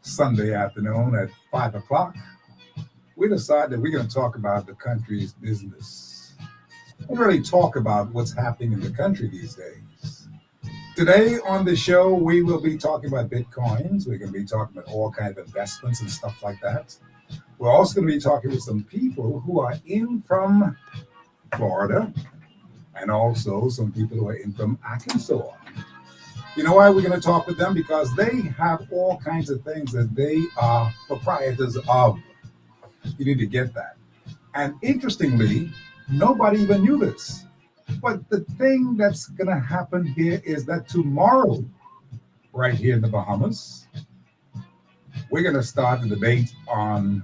Sunday afternoon at 5 o'clock, we decided that we're going to talk about the country's business and really talk about what's happening in the country these days. Today on the show, we will be talking about Bitcoins. We're going to be talking about all kinds of investments and stuff like that. We're also going to be talking with some people who are in from Florida and also some people who are in from Arkansas. You know why we're going to talk with them? Because they have all kinds of things that they are proprietors of. You need to get that. And interestingly, nobody even knew this. But the thing that's going to happen here is that tomorrow, right here in the Bahamas, we're going to start the debate on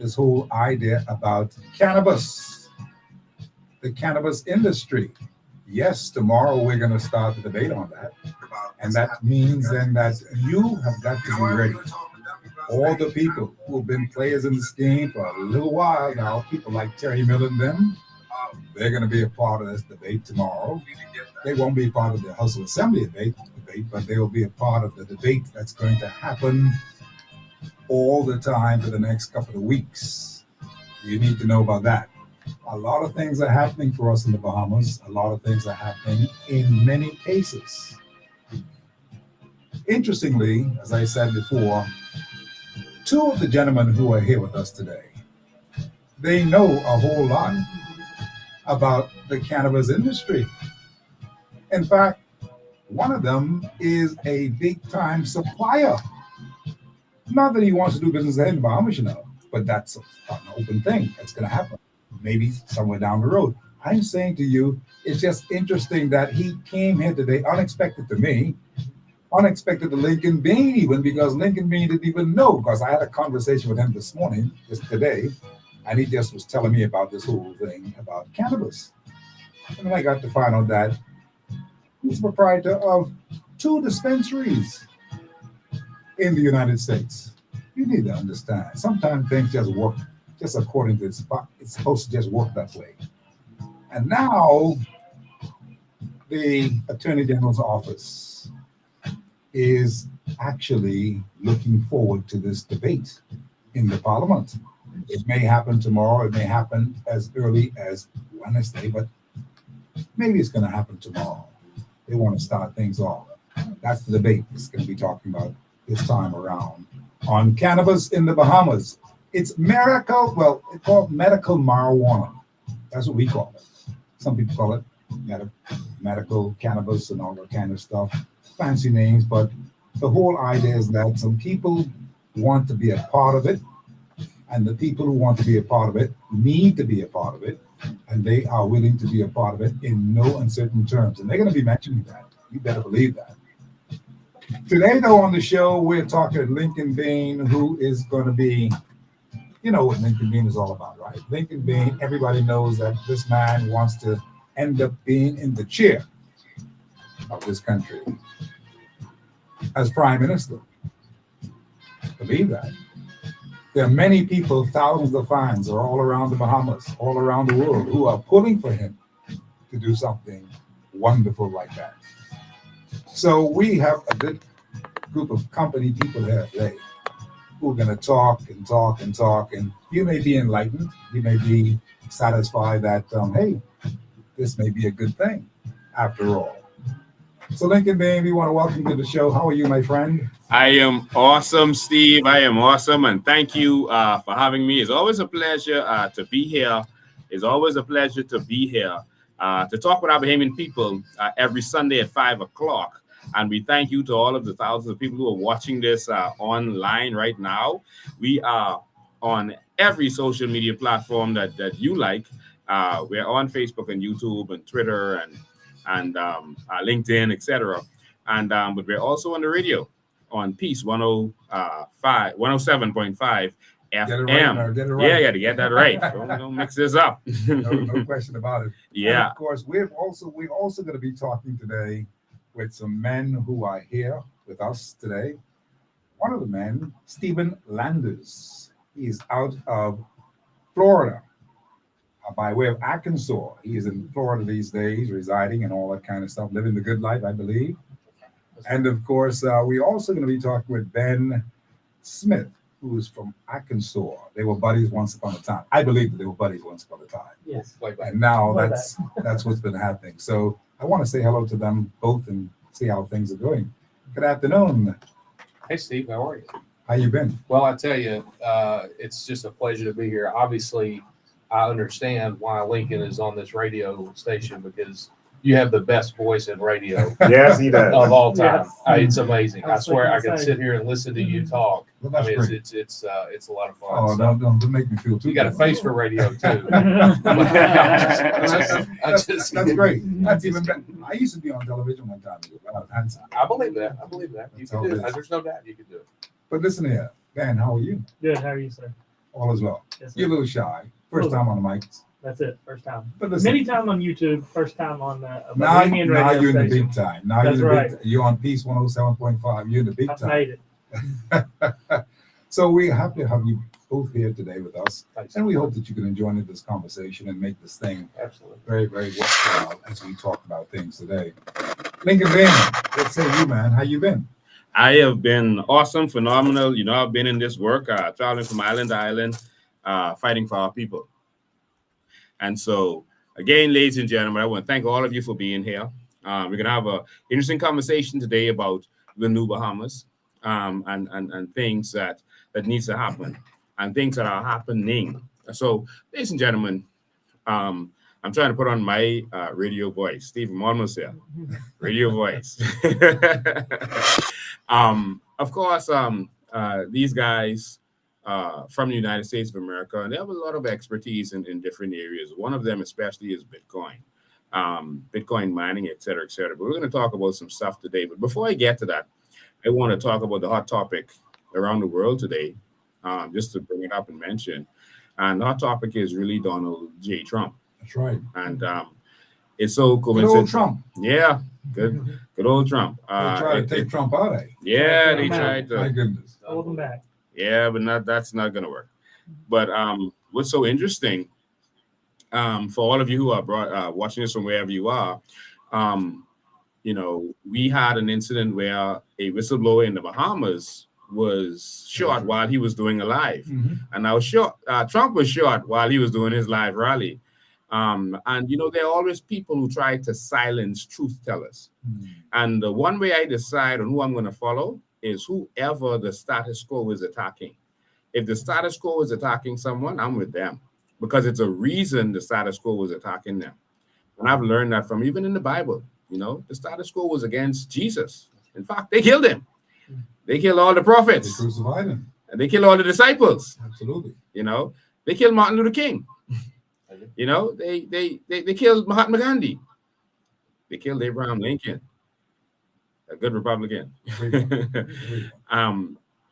this whole idea about cannabis, the cannabis industry. Yes, tomorrow we're going to start the debate on that. And that means then that you have got to be ready. All the people who have been players in this game for a little while now, people like Terry Miller and them, they're going to be a part of this debate tomorrow. They won't be part of the House of Assembly debate, but they will be a part of the debate that's going to happen all the time for the next couple of weeks. You need to know about that. A lot of things are happening for us in the Bahamas. A lot of things are happening in many cases. Interestingly, as I said before, two of the gentlemen who are here with us today, they know a whole lot about the cannabis industry. In fact, one of them is a big-time supplier. Not that he wants to do business in the Bahamas, but that's an open thing. That's going to happen. Maybe somewhere down the road. I'm saying to you, it's just interesting that he came here today, unexpected to me, unexpected to Lincoln Bean even, because Lincoln Bean didn't even know, because I had a conversation with him this morning, just today, and he just was telling me about this whole thing about cannabis. And then I got to find out that he's the proprietor of 2 dispensaries in the United States. You need to understand, sometimes things just work just according to its spot. It's supposed to just work that way. And now the Attorney General's office is actually looking forward to this debate in the Parliament. It may happen tomorrow. It may happen as early as Wednesday, but maybe it's going to happen tomorrow. They want to start things off. That's the debate it's going to be talking about this time around on cannabis in the Bahamas. It's it's called medical marijuana. That's what we call it. Some people call it medical cannabis and all that kind of stuff. Fancy names, but the whole idea is that some people want to be a part of it, and the people who want to be a part of it need to be a part of it, and they are willing to be a part of it in no uncertain terms. And they're going to be mentioning that. You better believe that. Today, though, on the show, we're talking to Lincoln Bain, who is going to be, you know what Lincoln Bean is all about, right? Lincoln Bean, everybody knows that this man wants to end up being in the chair of this country as prime minister. Believe that. There are many people, thousands of fans are all around the Bahamas, all around the world, who are pulling for him to do something wonderful like that. So we have a good group of company people here today who are going to talk and talk and talk, and you may be enlightened. You may be satisfied that, hey, this may be a good thing after all. So Lincoln Bain, we want to welcome you to the show. How are you, my friend? I am awesome, Steve. I am awesome, and thank you for having me. It's always a pleasure to be here. It's always a pleasure to be here to talk with our Bahamian people every Sunday at 5 o'clock. And we thank you to all of the thousands of people who are watching this online right now. We are on every social media platform that you like. We're on Facebook and YouTube and Twitter and LinkedIn, etc. And but we're also on the radio on Peace 107.5 FM. Get it right. Yeah, you got to get that right. Don't mix this up. no question about it. Yeah. And of course, we're also going to be talking today with some men who are here with us today. One of the men, Stephen Landers, he is out of Florida by way of Arkansas. He is in Florida these days, residing and all that kind of stuff, living the good life, I believe. And of course, we're also going to be talking with Ben Smith, who is from Arkansas. They were buddies once upon a time. I believe that they were buddies once upon a time. Yes. And now Way that's what's been happening. So I want to say hello to them both and see how things are going. Good afternoon. Hey, Steve, how are you? How you been? Well, I tell you, it's just a pleasure to be here. Obviously, I understand why Lincoln is on this radio station because you have the best voice in radio Yes, he does. of all time. Yes. It's amazing. I I was swear I thinking could the sit same. here and listen to you talk. Well, I that's mean, great. it's a lot of fun. Oh, So, don't make me feel too you got a good. face for radio too. That's great. That's even better. I used to be on television one time. I was handsome. I believe that. I believe that. You That's can all do it it. is. There's no doubt you can do it. But listen here, Dan, how are you? Good. How are you, sir? All is well. Yes, You're a sir. little shy. First time on the mic. That's it. First time. But listen, Many time on YouTube. First time on the now Bohemian you're radio in the station. big time. Now That's you're in the right. big you're on Peace 107.5. You're in the big I've time. made it. So we're happy to have you both here today with us. Thanks. And we hope that you can enjoy this conversation and make this thing Absolutely. very, very worthwhile as we talk about things today. Lincoln Van, let's say you, man. How you been? I have been awesome, phenomenal. You know, I've been in this work, traveling from island to island, fighting for our people. And so, again, ladies and gentlemen, I want to thank all of you for being here. We're going to have an interesting conversation today about the new Bahamas and things that needs to happen and things that are happening. So, ladies and gentlemen, I'm trying to put on my radio voice. Steve, I'm almost there. Radio voice. Of course, these guys from the United States of America, and they have a lot of expertise in different areas. One of them especially is Bitcoin, Bitcoin mining, et cetera, et cetera. But we're going to talk about some stuff today. But before I get to that, I want to talk about the hot topic around the world today, just to bring it up and mention. And the hot topic is really Donald J. Trump. That's right. And it's so Good coincidental. old Trump. Yeah, good old Trump. They tried to take Trump out, eh? Yeah, they My tried My to. goodness. Hold them back. Yeah, but that's not gonna work. But what's so interesting, for all of you who are watching this from wherever you are, you know, we had an incident where a whistleblower in the Bahamas was shot while he was doing a live, and I was shot. Trump was shot while he was doing his live rally. And you know, there are always people who try to silence truth tellers. And the one way I decide on who I'm going to follow is whoever the status quo is attacking. If the status quo is attacking someone, I'm with them because it's a reason the status quo was attacking them. And I've learned that from even in the Bible. You know, the status quo was against Jesus. In fact, they killed him. They killed all the They prophets, crucified him. and they killed all the disciples. Absolutely. You know, they killed Martin Luther King. You know, they killed Mahatma Gandhi. They killed Abraham Lincoln, a good Republican.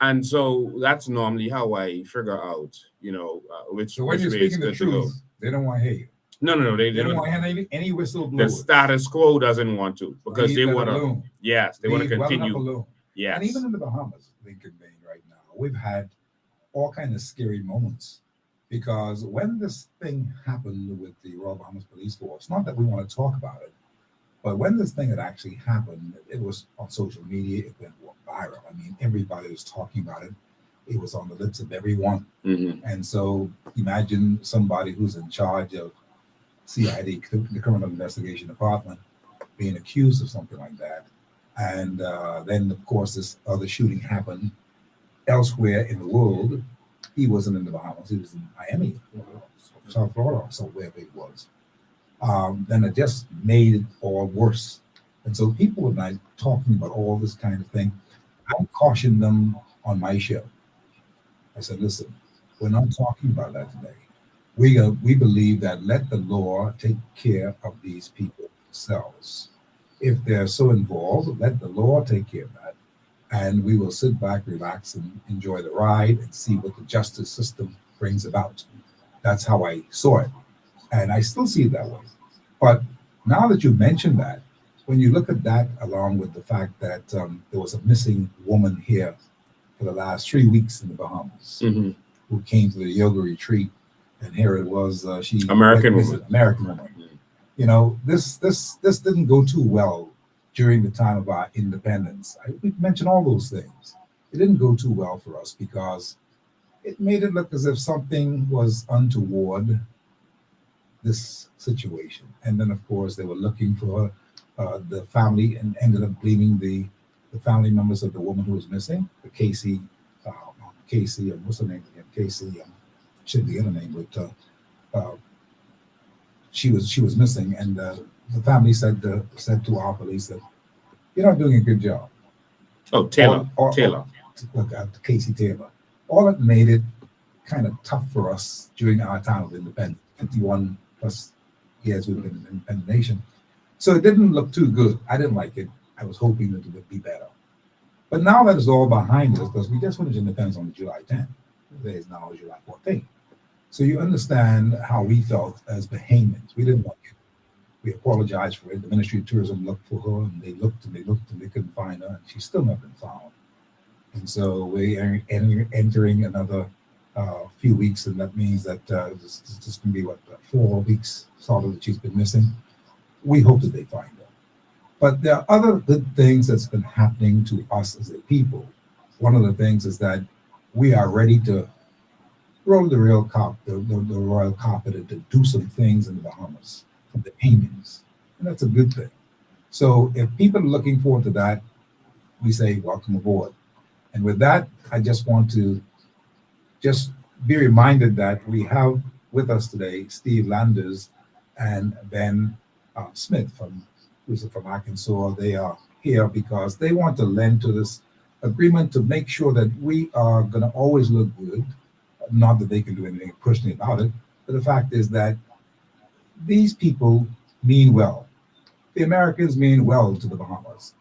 And so that's normally how I figure out, you know, which So when you're way is speaking the good to go. truth, they don't want to hear you. No, they They don't don't. want to hear any The whistleblowers. status quo doesn't want to because Leave they them want to. alone. Yes, they want to Leave well enough continue. alone. Yes. And even in the Bahamas, Lincoln Bay right now, we've had all kinds of scary moments because when this thing happened with the Royal Bahamas Police Force, not that we want to talk about it, but when this thing had actually happened, it was on social media, it went viral. I mean, everybody was talking about it. It was on the lips of everyone. Mhm. And so imagine somebody who's in charge of CID, the Criminal Investigation Department, being accused of something like that. And then, of course, this other shooting happened elsewhere in the world. He wasn't in the Bahamas. He was in Miami, South Florida, so wherever it was. Then it just made it all worse. And so people were like talking about all this kind of thing. I cautioned them on my show. I said, listen, we're not talking about that today. We believe that let the law take care of these people themselves. If they're so involved, let the law take care of that. And we will sit back, relax, and enjoy the ride and see what the justice system brings about. That's how I saw it. And I still see it that way. But now that you mentioned that, when you look at that along with the fact that there was a missing woman here for the last 3 weeks in the Bahamas Mhm. who came to the yoga retreat, and here it was, she American went missing. woman. American woman. You know, this didn't go too well during the time of our independence. We mentioned all those things. it didn't go too well for us because it made it look as if something was untoward, this situation. And then, of course, they were looking for the family and ended up blaming the family members of the woman who was missing, the Casey, what's her name again? Casey, should be in her name, but she was missing, and the family said to our police that you're not doing a good job. Oh, Taylor. Casey Taylor. All it made it kind of tough for us during our time of independence, 51 plus years we've been an independent nation. So it didn't look too good. I didn't like it. I was hoping that it would be better. But now that it's all behind us, because we just finished independence on July 10th. Today is now July 14th. So you understand how we felt as Bahamians. We didn't like it. We apologized for it. The Ministry of Tourism looked for her, and they looked and they couldn't find her, and she's still not been found. And so we are entering another few weeks, and that means that this is going to be 4 weeks sort of that she's been missing. We hope that they find her. But there are other good things that's been happening to us as a people. One of the things is that we are ready to roll the royal carpet and to do some things in the Bahamas for the Bahamians, and that's a good thing. So if people are looking forward to that, we say welcome aboard. And with that, I just want to just be reminded that we have with us today Steve Landers and Ben Smith who's from Arkansas. They are here because they want to lend to this agreement to make sure that we are going to always look good. Not that they can do anything personally about it, but the fact is that these people mean well. The Americans mean well to the Bahamas.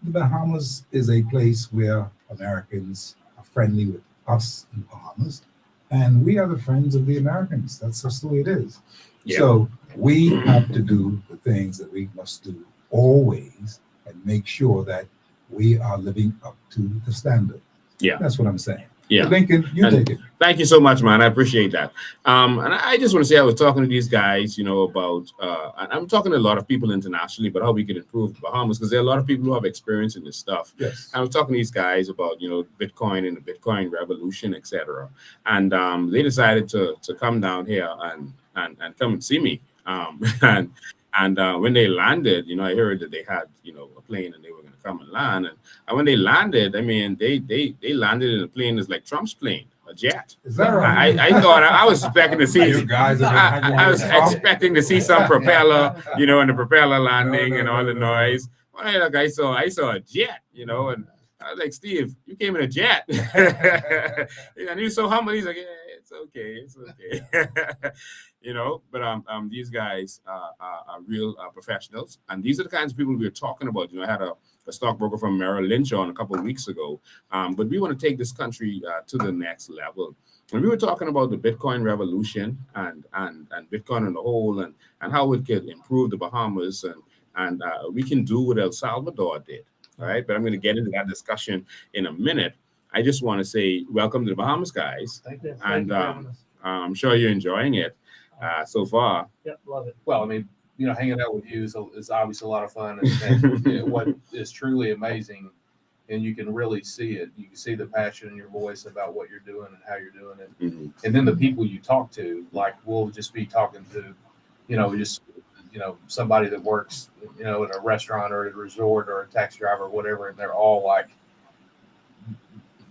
The Bahamas is a place where Americans are friendly with us in the Bahamas, and we are the friends of the Americans. That's just the way it is. Yeah. So we have to do the things that we must do always and make sure that we are living up to the standard. Yeah. That's what I'm saying. Yeah. So Lincoln, you take it. Thank you so much, man. I appreciate that. And I just want to say I was talking to these guys, about, and I'm talking to a lot of people internationally about how we can improve the Bahamas, because there are a lot of people who have experience in this stuff. Yes. I was talking to these guys about, Bitcoin and the Bitcoin revolution, etc. And they decided to come down here and come and see me. And when they landed, I heard that they had, a plane and they were going to come and land. And when they landed, I mean, they landed in a plane that's like Trump's plane, a jet. Is that right? I thought I was expecting to see. You guys I was expecting to see some propeller, and the propeller landing and all the noise. Well, look, I saw a jet, and I was like, Steve, you came in a jet. And he was so humble. He's like, yeah, it's okay. But these guys are real professionals, and these are the kinds of people we were talking about. I had a stockbroker from Merrill Lynch on a couple of weeks ago, but we want to take this country to the next level. And we were talking about the Bitcoin revolution and Bitcoin on the whole, and how it could improve the Bahamas, and we can do what El Salvador did. All right, but I'm going to get into that discussion in a minute. I just want to say welcome to the Bahamas, guys. Thank you. And I'm sure you're enjoying it so far. Yep, love it. Well, I mean, hanging out with you is obviously a lot of fun. And what is truly amazing, and you can really see it, you can see the passion in your voice about what you're doing and how you're doing it. Mm-hmm. And then the people you talk to, like we'll just be talking to, somebody that works, in a restaurant or at a resort or a taxi driver or whatever, and they're all like,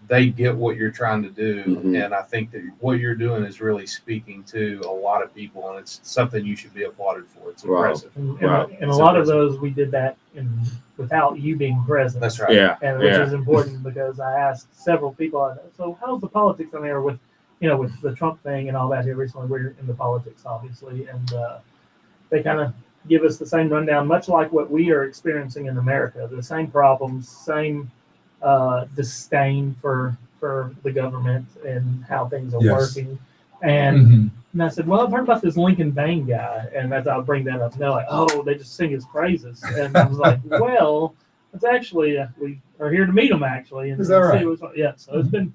they get what you're trying to do. Mm-hmm. And I think that what you're doing is really speaking to a lot of people, and it's something you should be applauded for. It's impressive. And a lot of those, we did that without you being present. That's right. Yeah. And which is important, because I asked several people, so how's the politics on there with the Trump thing and all that here recently? We're in the politics, obviously. And they kind of give us the same rundown, much like what we are experiencing in America, the same problems, same disdain for the government and how things are working. And I said, well, I've heard about this Lincoln Bain guy, and as I'll bring that up, and they're like, oh, they just sing his praises. And I was like, well, it's actually we are here to meet him actually. And is that right? So it's been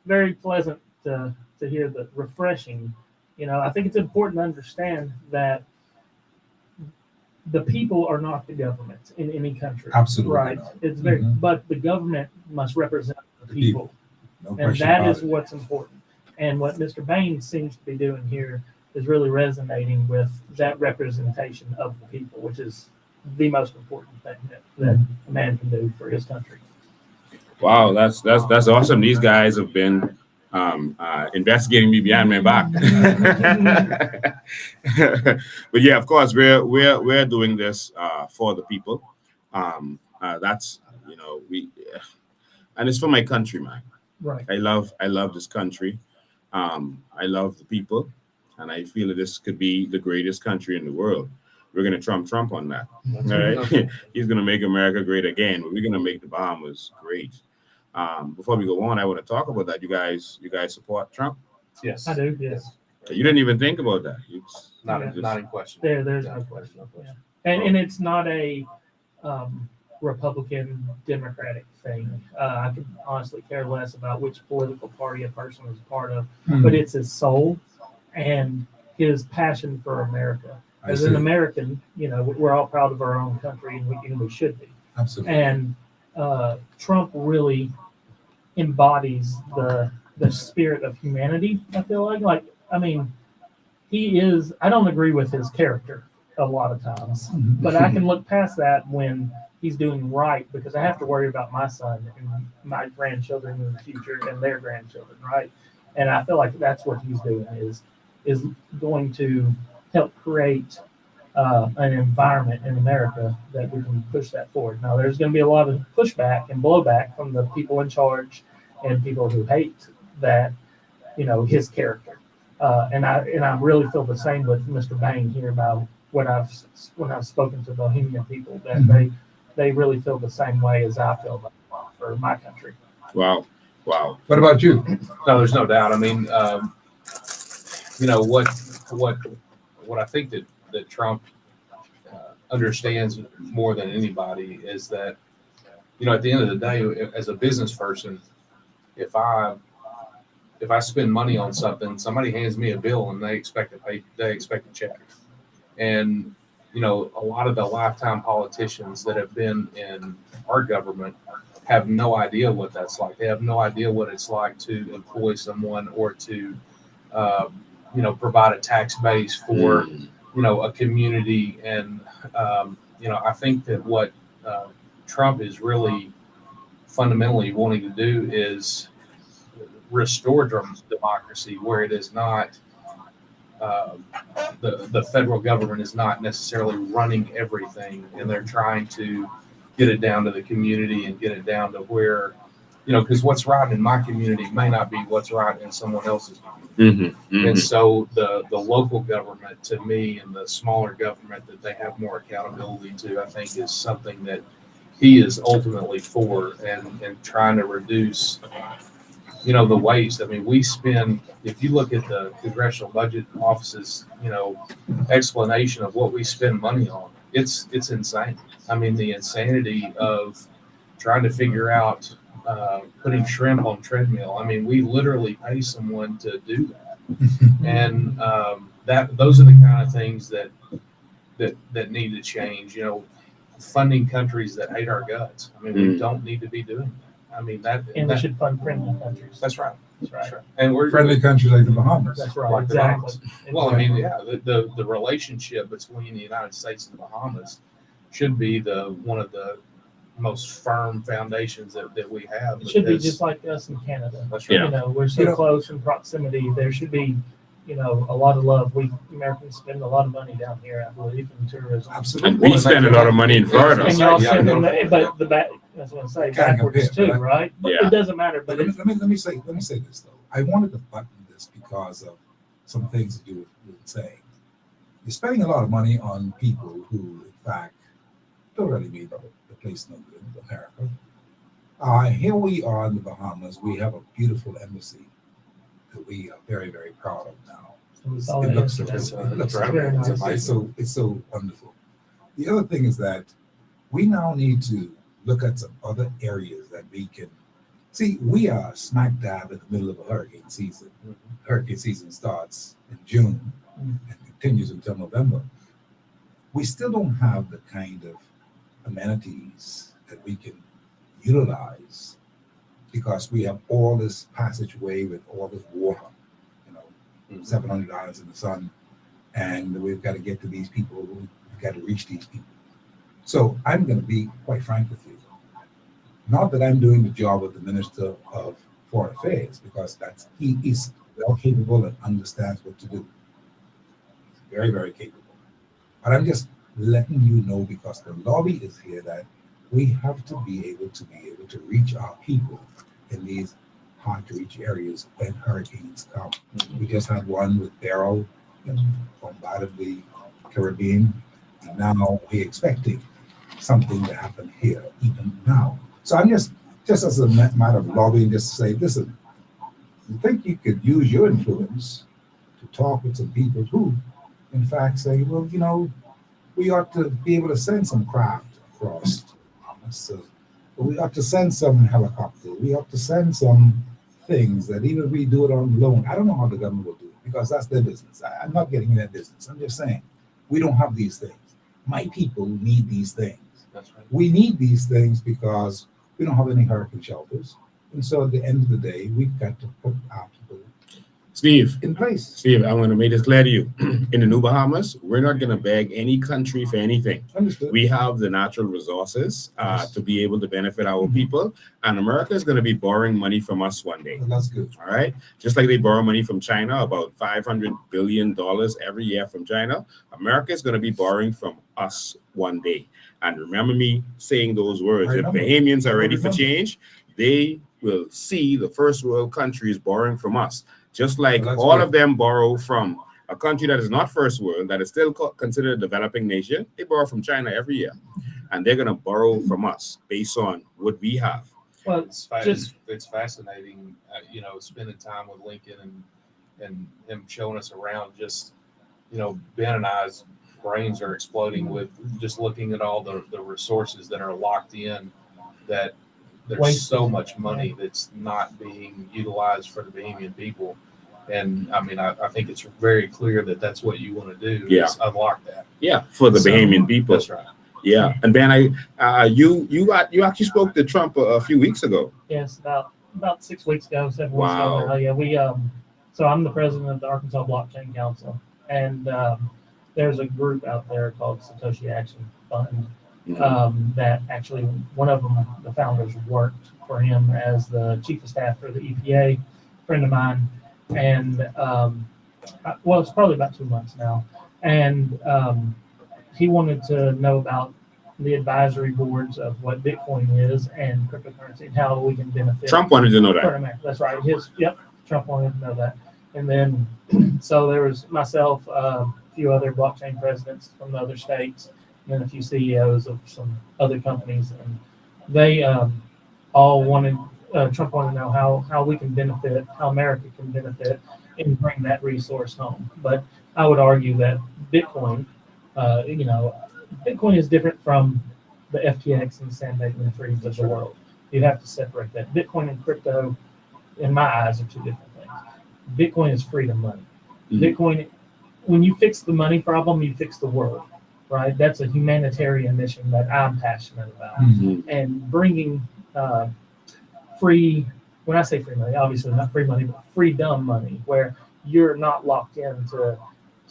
very pleasant to hear the refreshing. I think it's important to understand that the people are not the government in any country. Absolutely. Right. Not. It's very, but the government must represent the The people. No And question that about is it. what's important. And what Mr. Bain seems to be doing here is really resonating with that representation of the people, which is the most important thing that a man can do for his country. Wow, that's awesome. These guys have been investigating me behind my back. But yeah, of course, we're doing this for the people. That's we and it's for my country, man. Right. I love this country. I love the people, and I feel that this could be the greatest country in the world. We're gonna Trump on that. All right, he's gonna make America great again, but we're gonna make the Bahamas great. Before we go on, I want to talk about that. You guys support Trump? Yes, I do, yes. You didn't even think about that. not in question. There's Yeah, no question. no question. And it's not a Republican Democratic thing. I could honestly care less about which political party a person is a part of, but it's his soul and his passion for America. I As see. an American, we're all proud of our own country, and we should be. Absolutely. And Trump really embodies the spirit of humanity. I feel like he is. I don't agree with his character a lot of times, but I can look past that when he's doing right, because I have to worry about my son and my grandchildren in the future and their grandchildren, right? And I feel like that's what he's doing is going to help create an environment in America that we can push that forward. Now, there's going to be a lot of pushback and blowback from the people in charge and people who hate that, his character. And I really feel the same with Mr. Bain here about when I've spoken to Bohemian people, that they really feel the same way as I feel about for my country. Wow. What about you? No, there's no doubt. I mean, what I think that Trump understands more than anybody is that, at the end of the day, as a business person, if I spend money on something, somebody hands me a bill and they expect a check. And, a lot of the lifetime politicians that have been in our government have no idea what that's like. They have no idea what it's like to employ someone or to, provide a tax base for, a community. And, I think that what Trump is really fundamentally wanting to do is restore democracy, where it is not the federal government is not necessarily running everything, and they're trying to get it down to the community and get it down to where, because what's right in my community may not be what's right in someone else's community. And so the local government, to me, and the smaller government that they have more accountability to, I think is something that he is ultimately for, and trying to reduce the waste. I mean, we spend, if you look at the Congressional Budget Office's, explanation of what we spend money on, it's insane. I mean, the insanity of trying to figure out putting shrimp on treadmill. I mean, we literally pay someone to do that. And those are the kind of things that need to change, funding countries that hate our guts. I mean, we don't need to be doing that. I mean, we should fund friendly countries. That's right. That's right. And we're Friendly countries like the Bahamas. That's right. Like Exactly. Well, I mean, yeah, the relationship between the United States and the Bahamas should be one of the most firm foundations that we have. It should be just like us in Canada. That's right. We're so close in proximity. There should be, a lot of love. We Americans spend a lot of money down here, I believe, in tourism. Absolutely. And we spend a lot of money in Florida. And y'all Yeah, send go them, to but the back. That's what I'm saying. Can't Backwards compare, too, right? right? But Yeah. it doesn't matter. But Let me say this though. I wanted to button this because of some things that you were saying. You're spending a lot of money on people who, in fact, don't really mean the place no good in America. Here we are in the Bahamas. We have a beautiful embassy that we are very, very proud of now. we saw It that looks so, yesterday. it looks Very very nice. nice. It's so wonderful. The other thing is that we now need to look at some other areas that we can see. We are smack dab in the middle of a hurricane season. Hurricane season starts in June and continues until November. We still don't have the kind of amenities that we can utilize because we have all this passageway with all this water, $700 in the sun, and we've got to get to these people. We've got to reach these people. So I'm going to be quite frank with you. Not that I'm doing the job of the Minister of Foreign Affairs, because he is well capable and understands what to do. Very, very capable. But I'm just letting you know, because the lobby is here, that we have to be able to reach our people in these hard to reach areas when hurricanes come. We just had one with Beryl, bombarded the Caribbean, and now we're expecting something to happen here even now. So I'm just as a matter of lobbying, just to say, listen, you think you could use your influence to talk with some people who, in fact, say, well, we ought to be able to send some craft across the Bahamas. We ought to send some helicopter. We ought to send some things that even if we do it on loan. I don't know how the government will do it, because that's their business. I'm not getting in that business. I'm just saying, we don't have these things. My people need these things. That's right. We need these things because we don't have any hurricane shelters. And so at the end of the day, we've got to put our people Steve, in place. Steve, I want to make this clear to you. In the New Bahamas, we're not going to beg any country for anything. Understood. We have the natural resources to be able to benefit our people, and America is going to be borrowing money from us one day. Well, that's good. All right. Just like they borrow money from China, about $500 billion every year from China, America is going to be borrowing from us one day. And remember me saying those words. If Bahamians are ready for change, they will see the first world countries borrowing from us. Just like all of them borrow from a country that is not first world, that is still considered a developing nation. They borrow from China every year. And they're going to borrow from us based on what we have. Well, It's fascinating, spending time with Lincoln and him showing us around. Just, Ben and I's brains are exploding with just looking at all the resources that are locked in, that there's so much money that's not being utilized for the Bahamian people. And I mean, I think it's very clear that that's what you want to do, is unlock that. Yeah, for the Bahamian people. That's right. Yeah, and Ben, you actually spoke to Trump a few weeks ago. Yes, about 6 weeks ago, 7 weeks ago. Yeah, we so I'm the president of the Arkansas Blockchain Council, and there's a group out there called Satoshi Action Fund that actually one of them, the founders, worked for him as the chief of staff for the EPA, friend of mine, and it's probably about 2 months now, and he wanted to know about the advisory boards of what Bitcoin is and cryptocurrency and how we can benefit. Trump wanted to know that. That's right. Trump wanted to know that. And then, so there was myself, a few other blockchain presidents from the other states, and then a few CEOs of some other companies. And they all wanted, Trump wanted to know how we can benefit, how America can benefit and bring that resource home. But I would argue that Bitcoin, Bitcoin is different from the FTX and Sam Bankman-Frieds of the world. You have to separate that. Bitcoin and crypto, in my eyes, are two different things. Bitcoin is freedom money. Bitcoin, when you fix the money problem, you fix the world, right? That's a humanitarian mission that I'm passionate about. And bringing free, when I say free money, obviously not free money, but freedom money, where you're not locked into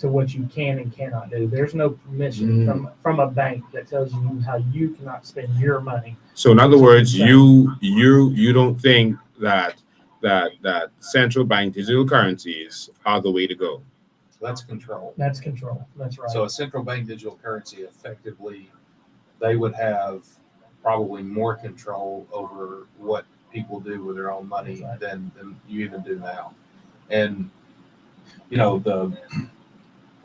what you can and cannot do. There's no permission from a bank that tells you how you cannot spend your money. So in other words, you don't think that central bank digital currencies are the way to go? That's control. That's control. That's right. So a central bank digital currency, effectively, they would have probably more control over what people do with their own money than you even do now. And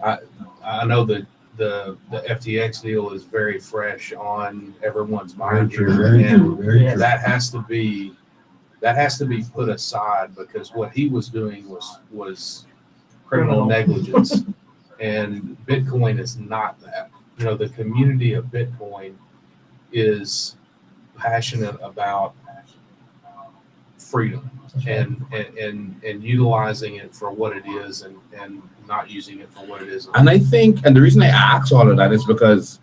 I know that the FTX deal is very fresh on everyone's mind here, and that has to be put aside, because what he was doing was criminal negligence, and Bitcoin is not that. The community of Bitcoin is passionate about freedom and utilizing it for what it is, and not using it for what it is. And I think, and the reason I ask all of that is because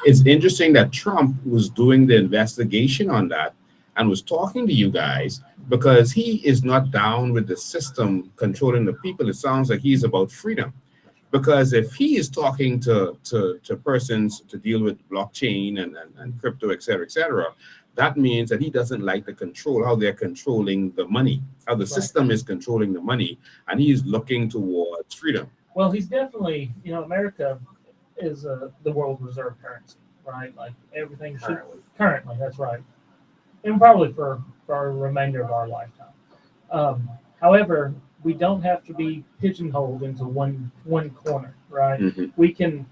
it's interesting that Trump was doing the investigation on that and was talking to you guys, because he is not down with the system controlling the people. It sounds like he's about freedom. Because if he is talking to persons to deal with blockchain and crypto, et cetera, that means that he doesn't like the control, how they're controlling the money, how the system is controlling the money, and he's looking towards freedom. Well, he's definitely, America is the world reserve currency, right? Like everything should currently, that's right, and probably for the remainder of our lifetime. However, we don't have to be pigeonholed into one corner, right? Mm-hmm. We can.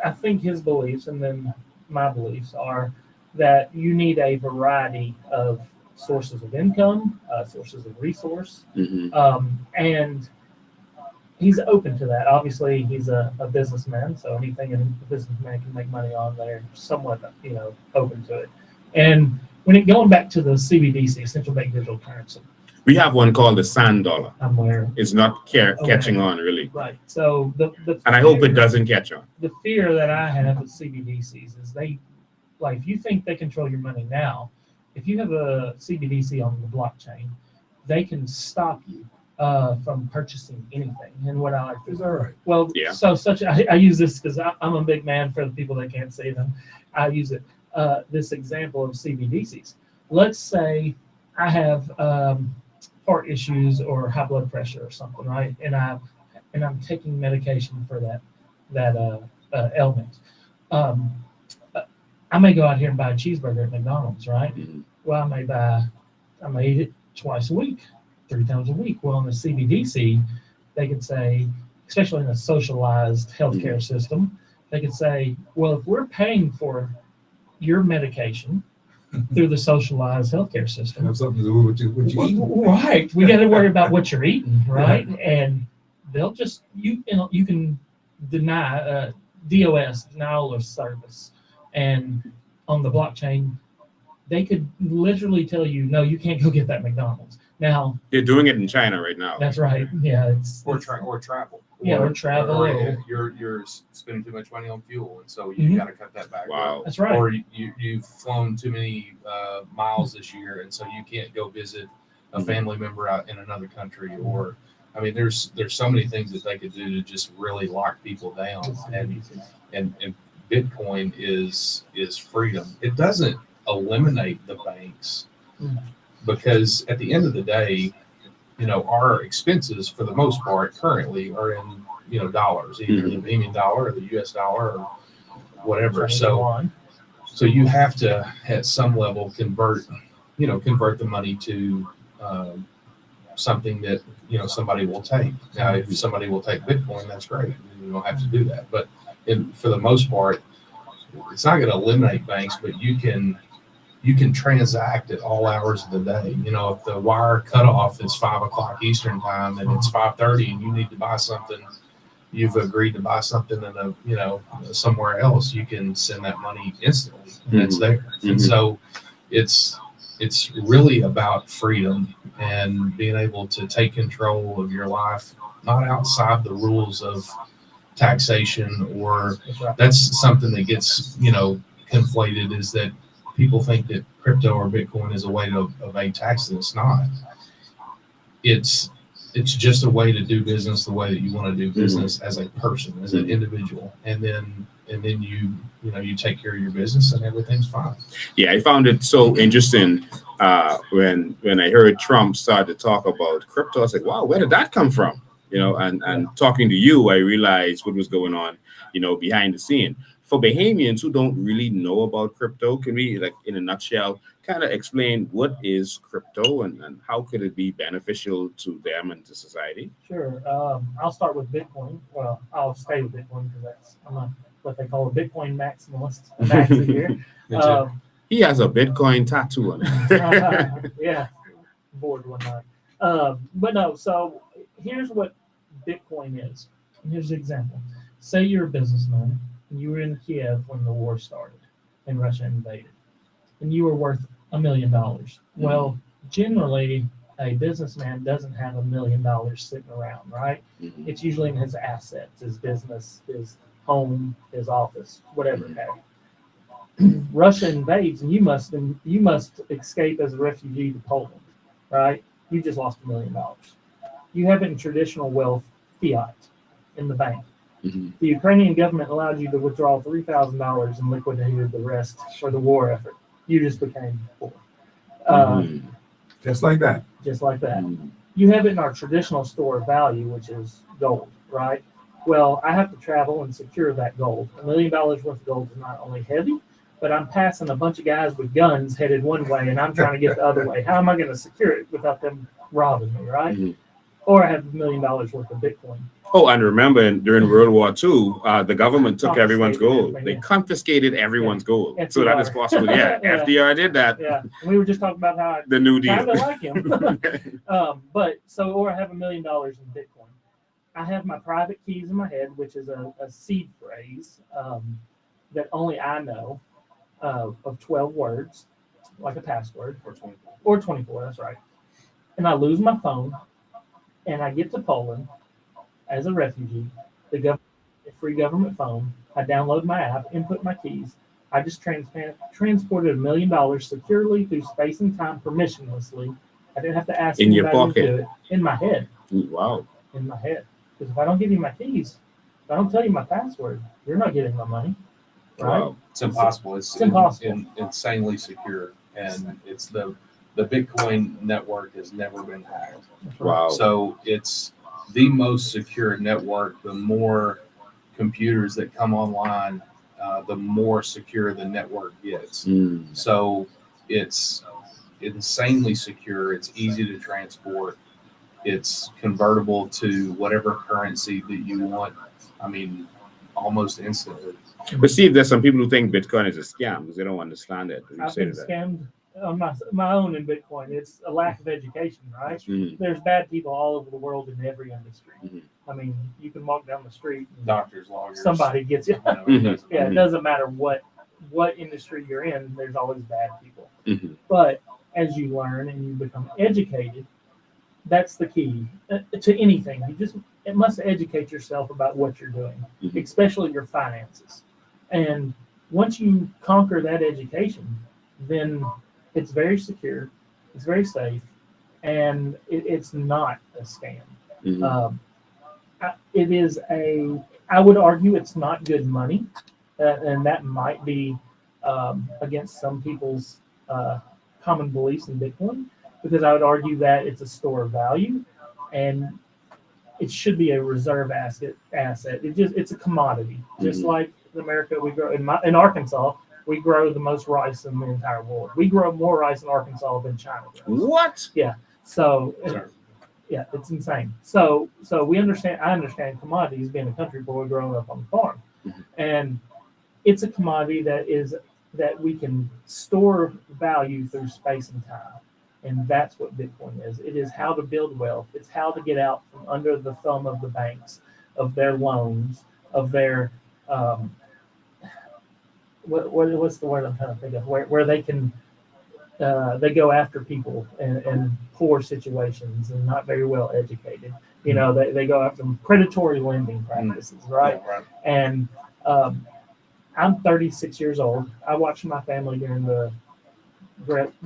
I think his beliefs and then my beliefs are that you need a variety of sources of income, sources of resource, and he's open to that. Obviously, he's a businessman, so anything a businessman can make money on, they're somewhat, open to it. And going back to the CBDC, central bank digital currency, we have one called the sand dollar. I'm aware. It's not catching on, really. Right. So and I hope it doesn't catch on. The fear that I have with CBDCs is if you think they control your money now, if you have a CBDC on the blockchain, they can stop you from purchasing anything. And what I like to Is that right? Well, yeah. So I use this because I'm a big man for the people that can't see them. I use it. This example of CBDCs. Let's say I have heart issues or high blood pressure or something, right? And I'm taking medication for that ailment. I may go out here and buy a cheeseburger at McDonald's, right? Mm-hmm. Well, I may eat it twice a week, 3 times a week. Well, in the CBDC, they could say, especially in a socialized healthcare system, they could say, well, if we're paying for your medication through the socialized healthcare system, have something to do with what you eat. right? We got to worry about what you're eating, right? And they'll just you can deny DOS, denial of service, and on the blockchain, they could literally tell you, no, you can't go get that McDonald's. Now they're doing it in China right now. That's right. Yeah, or travel. Yeah, or travel. Or you're spending too much money on fuel, and so you got to cut that back. Wow, that's right. Or you've flown too many miles this year, and so you can't go visit a family member out in another country. Or, I mean, there's so many things that they could do to just really lock people down. And Bitcoin is freedom. It doesn't eliminate the banks, because at the end of the day, our expenses for the most part currently are in dollars, either the Bahamian dollar or the US dollar or whatever. So you have to at some level convert the money to something that somebody will take. Now, if somebody will take Bitcoin, that's great. You don't have to do that. But for the most part, it's not going to eliminate banks, but you can transact at all hours of the day. If the wire cutoff is 5 o'clock Eastern time and it's 5:30 and you need to buy something, you've agreed to buy something in somewhere else, you can send that money instantly and it's there. And so it's really about freedom and being able to take control of your life, not outside the rules of taxation, or that's something that gets conflated, is that people think that crypto or Bitcoin is a way to evade taxes. It's not. It's just a way to do business the way that you want to do business as a person, as an individual, and then you take care of your business and everything's fine. Yeah, I found it so interesting when I heard Trump start to talk about crypto. I was like, wow, where did that come from? And talking to you, I realized what was going on, behind the scene. For Bahamians who don't really know about crypto, can we, like in a nutshell, kind of explain what is crypto and how could it be beneficial to them and to society? Sure. I'll start with Bitcoin. Well, I'll stay with Bitcoin because I'm not what they call a Bitcoin maximalist. Max here. He has a Bitcoin tattoo on it. Yeah, bored one night. But no, so here's what Bitcoin is. Here's the example. Say you're a businessman and you were in Kiev when the war started and Russia invaded, and you were worth $1 million. Well, generally, a businessman doesn't have $1 million sitting around, right? It's usually in his assets, his business, his home, his office, whatever it has. Russia invades, and you must escape as a refugee to Poland. right? You just lost $1 million. You have it in traditional wealth fiat in the bank. Mm-hmm. The Ukrainian government allowed you to withdraw $3,000 and liquidated the rest for the war effort. You just became poor. Just like that. Just like that. Mm-hmm. You have it in our traditional store of value, which is gold, right? Well, I have to travel and secure that gold. $1 million worth of gold is not only heavy, but I'm passing a bunch of guys with guns headed one way, and I'm trying to get the other way. How am I going to secure it without them robbing me, right? Mm-hmm. Or I have $1 million worth of Bitcoin. Oh, and remember, during World War II, the government took everyone's gold. They confiscated everyone's gold. FDR. So that is possible. Yeah, Yeah. FDR did that. Yeah, and we were just talking about how The New I Deal. kind of like him. Or I have $1 million in Bitcoin. I have my private keys in my head, which is a seed phrase that only I know of 12 words, like a password. Or 24, that's right. And I lose my phone, and I get to Poland as a refugee. The government, a free government phone. I download my app, input my keys. I just transported $1 million securely through space and time permissionlessly. I didn't have to ask In your anybody to pocket. do it. In my head. Wow. In my head. Because if I don't give you my keys, if I don't tell you my password, you're not getting my money. Right? Wow. It's impossible. It's impossible. Insanely secure, and it's the Bitcoin network has never been hacked. Wow. So it's the most secure network. The more computers that come online, the more secure the network gets. Mm. So it's insanely secure. It's easy to transport. It's convertible to whatever currency that you want. I mean, almost instantly. But see, there's some people who think Bitcoin is a scam because they don't understand it. What do you I've say been to that? scammed on my own in Bitcoin. It's a lack of education, right? Mhm. There's bad people all over the world in every industry. Mhm. I mean, you can walk down the street and Doctors, lawyers. somebody gets you. It doesn't Yeah, matter. it doesn't matter what industry you're in, there's always bad people. Mhm. But as you learn and you become educated, that's the key to anything. It must educate yourself about what you're doing, Mhm. especially your finances. And once you conquer that education, then it's very secure, it's very safe, and it's not a scam. Mhm. I would argue it's not good money, and that might be against some people's common beliefs in Bitcoin, because I would argue that it's a store of value, and it should be a reserve asset. It's a commodity, just Mhm. like in America we grow in Arkansas. We grow the most rice in the entire world. We grow more rice in Arkansas than China does. What? So Sure. yeah, it's insane. So I understand commodities, being a country boy growing up on the farm. Mhm. And it's a commodity that we can store value through space and time. And that's what Bitcoin is. It is how to build wealth. It's how to get out from under the thumb of the banks, of their loans, of their what's the word I'm trying to think of? Where they can they go after people in poor situations and not very well educated. You know, they go after predatory lending practices, right? Yeah, right. And I'm 36 years old. I watched my family during the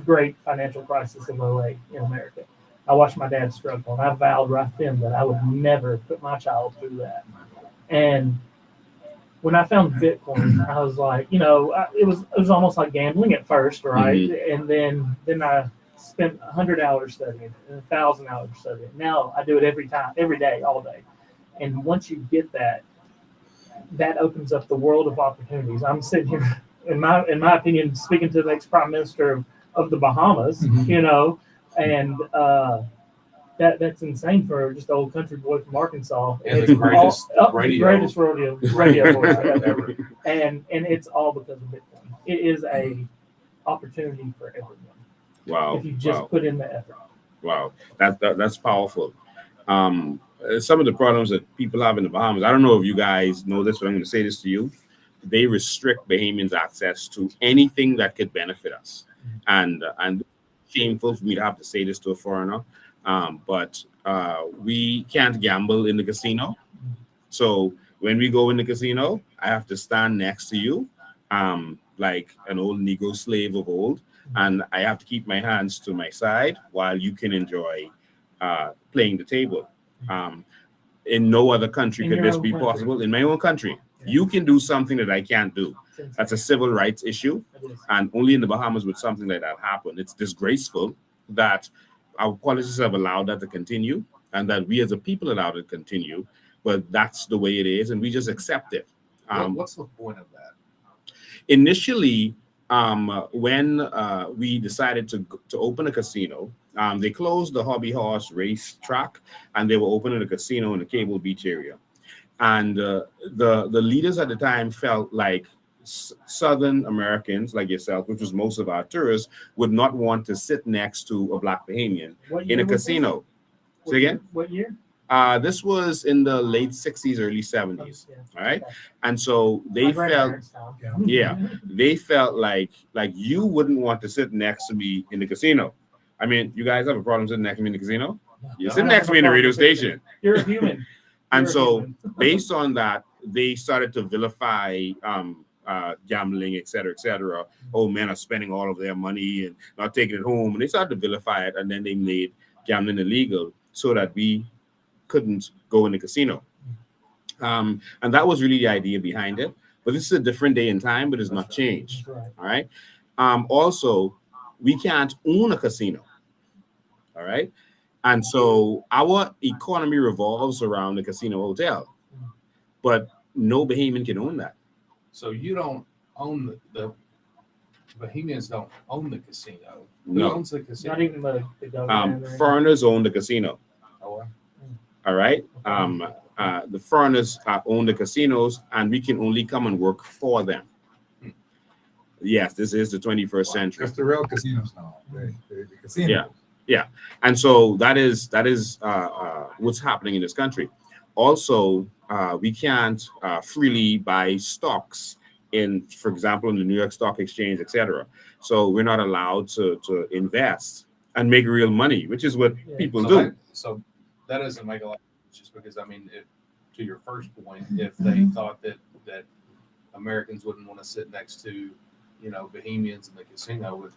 great financial crisis of 08 in America. I watched my dad struggle, and I vowed right then that I would never put my child through that. And when I found Bitcoin, I was like, it was almost like gambling at first, right? Mm-hmm. And then I spent 100 hours studying, and 1,000 hours studying. Now I do it every day, all day. And once you get that opens up the world of opportunities. I'm sitting here, in my opinion, speaking to the ex-prime minister of the Bahamas, and that's insane for just an old country boy from Arkansas. And It's the greatest greatest rodeo voice ever. ever. And it's all because of Bitcoin. It is a opportunity for everyone. Wow. If you just put in the effort. Wow. That's powerful. Some of the problems that people have in the Bahamas, I don't know if you guys know this, but I'm going to say this to you. They restrict Bahamians' access to anything that could benefit us. And shameful for me to have to say this to a foreigner, but we can't gamble in the casino. So when we go in the casino, I have to stand next to you, like an old Negro slave of old. and I have to keep my hands to my side while you can enjoy playing the table. In no other country In could your this own be country. possible. In my own country, Yeah. you can do something that I can't do. It's That's a insane. civil rights issue, It is. and only in the Bahamas would something like that happen. It's disgraceful that our politicians have allowed that to continue, and that we as a people allowed it to continue. But that's the way it is, and we just accept it. What's the point of that? Initially, when we decided to open a casino, they closed the Hobby Horse race track, and they were opening a casino in the Cable Beach area. And the leaders at the time felt like Southern Americans like yourself, which was most of our tourists, would not want to sit next to a Black Bahamian What in year a was this? casino. What Say again? year? What year? This was in the late 60s, early 70s. Yeah. All right. Okay. And so they My felt, grandparents' time. yeah, they felt like you wouldn't want to sit next to me in the casino. I mean, you guys have a problem sitting next to me in the casino? You I sit don't next to have me in a the radio problem with it. station. You're a human. And You're a so human. based on that, they started to vilify gambling, et cetera, et cetera. Oh, men are spending all of their money and not taking it home. And they started to vilify it, and then they made gambling illegal so that we couldn't go in the casino. And that was really the idea behind it. But this is a different day and time, but it's not changed. Right. All right. Also, we can't own a casino. All right. And so our economy revolves around the casino hotel, but no Bahamian can own that. So you don't own the Bahamians don't own the casino. Who No. owns the casino? Not even the government. or Foreigners own the casino. Oh, All right. The foreigners own the casinos, and we can only come and work for them. Yes, this is the 21st century. That's the real casinos now. The casinos. Yeah, and so that is what's happening in this country. Also, we can't freely buy stocks for example, in the New York Stock Exchange, etc. So we're not allowed to invest and make real money, which is what people do. So that doesn't make a lot of sense, just because, I mean, to your first point, if they thought that Americans wouldn't want to sit next to, Bahamians in the casino,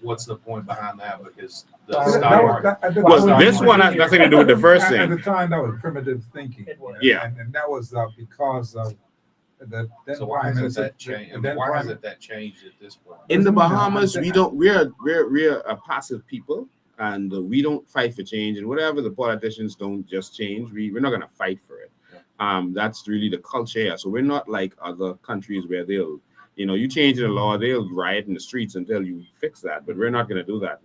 what's the point behind that? Because the stock market. Well, this one has nothing to do with the first At thing. the time, that was primitive thinking. It was. Yeah. And that was because of the then So why prime hasn't minister. that changed? the then Why prime- hasn't that changed at this point? In the Bahamas, we're a passive people, and we don't fight for change. And whatever the politicians don't just change, we're not going to fight for it. That's really the culture here. So we're not like other countries where they'll, you change the law, they'll riot in the streets until you fix that. But we're not going to do that.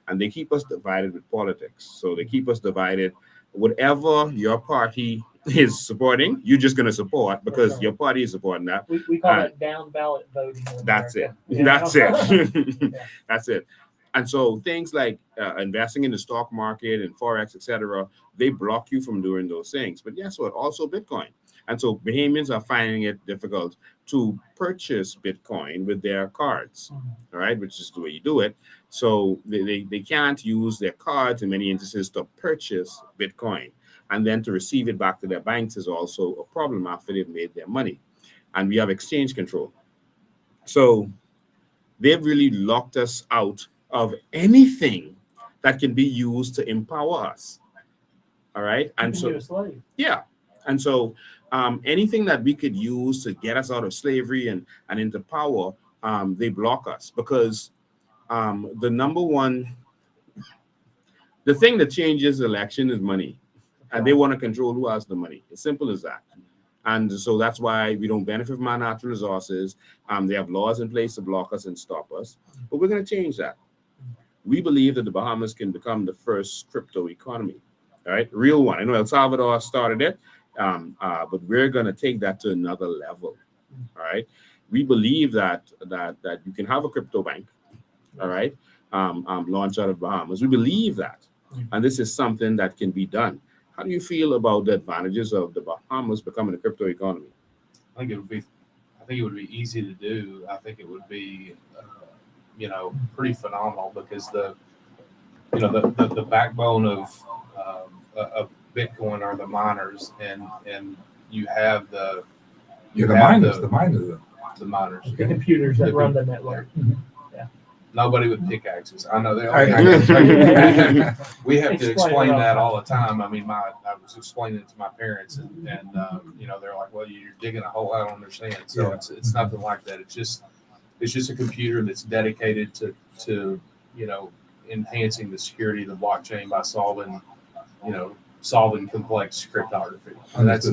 And they keep us divided with politics. So they keep us divided. Whatever your party is supporting, you're just going to support because your party is supporting that. We call it down ballot voting. in That's it. America. That's it. Yeah. That's it. And so things like investing in the stock market and Forex, etc., they block you from doing those things. But guess what? Also Bitcoin. And so Bahamians are finding it difficult to purchase Bitcoin with their cards, all right, which is the way you do it. So they can't use their cards in many instances to purchase Bitcoin. And then to receive it back to their banks is also a problem after they've made their money. And we have exchange control. So they've really locked us out of anything that can be used to empower us. All right. And Keeping so, you a slave. yeah. And so anything that we could use to get us out of slavery and into power, they block us because the thing that changes election is money. And they want to control who has the money. It's simple as that. And so that's why we don't benefit from our natural resources. They have laws in place to block us and stop us. But we're going to change that. We believe that the Bahamas can become the first crypto economy. All right, real one. I know El Salvador started it, but we're going to take that to another level. All right, we believe that you can have a crypto bank. All right, launch out of Bahamas. We believe that, and this is something that can be done. How do you feel about the advantages of the Bahamas becoming a crypto economy? I think it would be easy to do. I think it would be, pretty phenomenal because the backbone of Bitcoin are the miners, and you have the miners. the miners. The computers that run the network. Nobody with pickaxes. I know they all. I- We have to Explain explain it all that the all the time. I mean, I was explaining it to my parents, and they're like, "Well, you're digging a hole." I don't understand. So Yeah. it's nothing like that. It's just a computer that's dedicated to enhancing the security of the blockchain by solving complex cryptography. And that's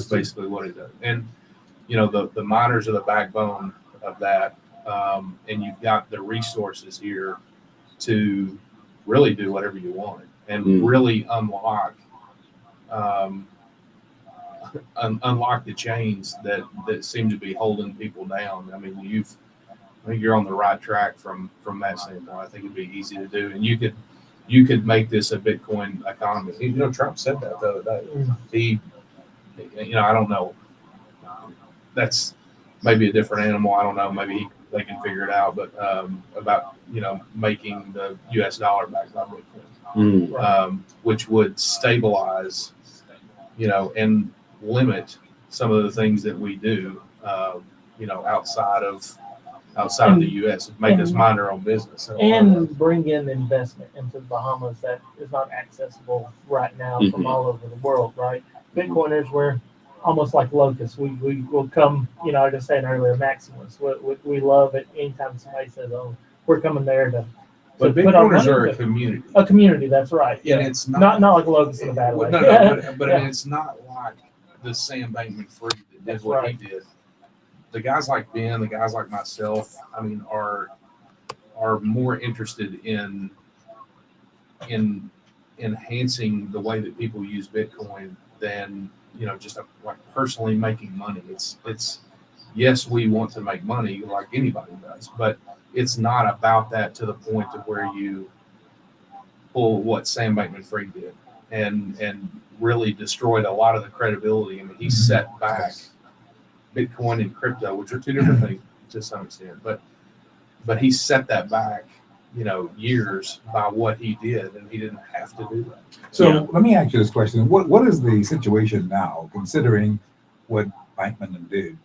basically what it does. And the miners are the backbone of that. And you've got the resources here to really do whatever you want and really unlock the chains that seem to be holding people down. I mean, I think you're on the right track from that standpoint. I think it'd be easy to do, and you could make this a Bitcoin economy. Trump said that the other day. I don't know. That's maybe a different animal. I don't know. Maybe they can figure it out. But about making the U.S. dollar backed by Bitcoin, which would stabilize, and limit some of the things that we do, outside of the U.S. Make us mind our own business and bring in investment into the Bahamas that is not accessible right now from all over the world. Right, Bitcoiners, we're almost like locusts. We will come. Like I was saying earlier, maximalists. We love it anytime somebody says, "Oh, we're coming there to." But Bitcoiners are a community. A community, that's right. Yeah, and it's not like a locust in a bad way. No, but I mean, it's not like the Sam Bankman-Fried that did what he did. The guys like Ben, the guys like myself, I mean, are more interested in enhancing the way that people use Bitcoin than just like personally making money. It's yes, we want to make money like anybody does, but it's not about that to the point of where you pull what Sam Bankman-Fried did and really destroyed a lot of the credibility. I mean, he set back Bitcoin and crypto, which are two different things to some extent, but he set that back, years by what he did, and he didn't have to do that. So let me ask you this question: What is the situation now, considering what Bankman did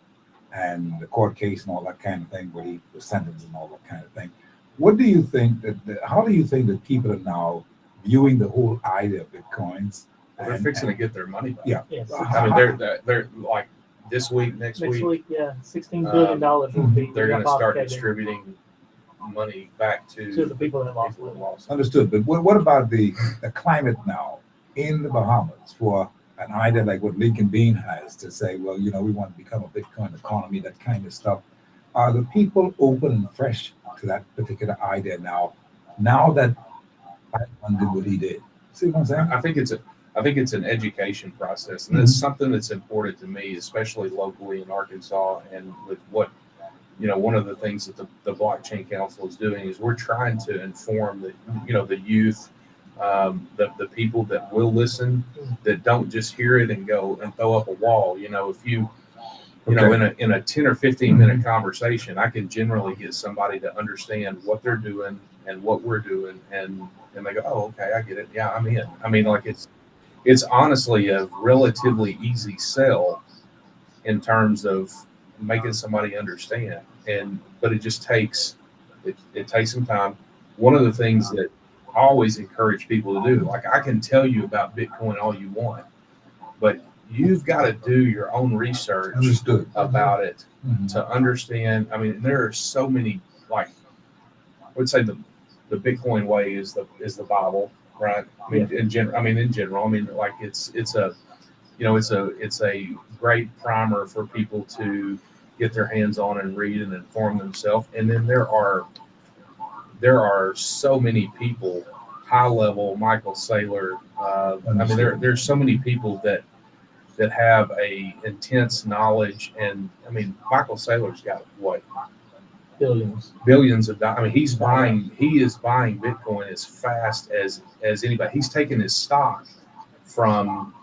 and the court case and all that kind of thing, where he was sentenced and all that kind of thing? What do you think how do you think that people are now viewing the whole idea of Bitcoins? They're fixing to get their money back. Yeah. Yes. I mean, they're like this week, next week, yeah, $16 billion will be. they're going to start distributing money back to the people that lost it. Understood. But what about the climate now in the Bahamas for an idea like what Lincoln Bean has to say, well, we want to become a Bitcoin economy, that kind of stuff? Are the people open and fresh to that particular idea now that Bankman did what he did? See what I'm saying? I think it's an education process, and it's something that's important to me, especially locally in Arkansas, and with what one of the things that the Blockchain Council is doing is we're trying to inform the youth, the people that will listen, that don't just hear it and go and throw up a wall. If you in a 10 or 15 minute conversation, I can generally get somebody to understand what they're doing and what we're doing, and they go, oh, okay, I get it. Yeah, I'm in. I mean, like it's honestly a relatively easy sell in terms of making somebody understand, but it just takes some time. One of the things that I always encourage people to do, like I can tell you about Bitcoin all you want, but you've got to do your own research about it to understand. I mean, there are so many, like I would say the Bitcoin way is the Bible, right? I mean, in general, like it's a great primer for people to get their hands on and read and inform themselves. And then there are so many people, high level, Michael Saylor. There's so many people that have a intense knowledge. And I mean, Michael Saylor's got what? Billions of dollars. I mean, he is buying Bitcoin as fast as anybody. He's taken his stock from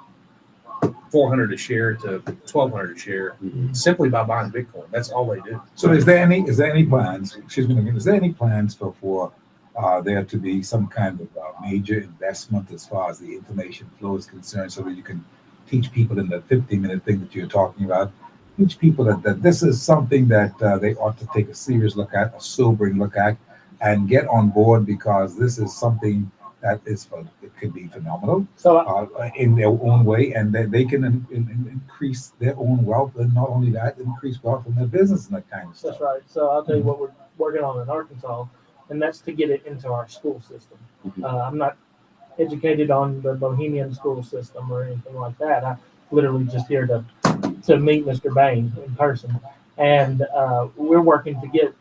$400 a share to $1,200 a share simply by buying Bitcoin. That's all they do. So is there any plans? Excuse me. Is there any plans for there to be some kind of major investment as far as the information flow is concerned, so that you can teach people in the 15-minute thing that you're talking about? Teach people that this is something that they ought to take a serious look at, a sobering look at, and get on board, because this is something that it could be phenomenal So in their own way, and that they can increase their own wealth, and not only that, increase wealth in their business and that kind of stuff. that's right. So I'll tell you what we're working on in Arkansas, and that's to get it into our school system. I'm not educated on the Bohemian school system or anything like that. I'm literally just here to meet Mr. Bain in person, and we're working to get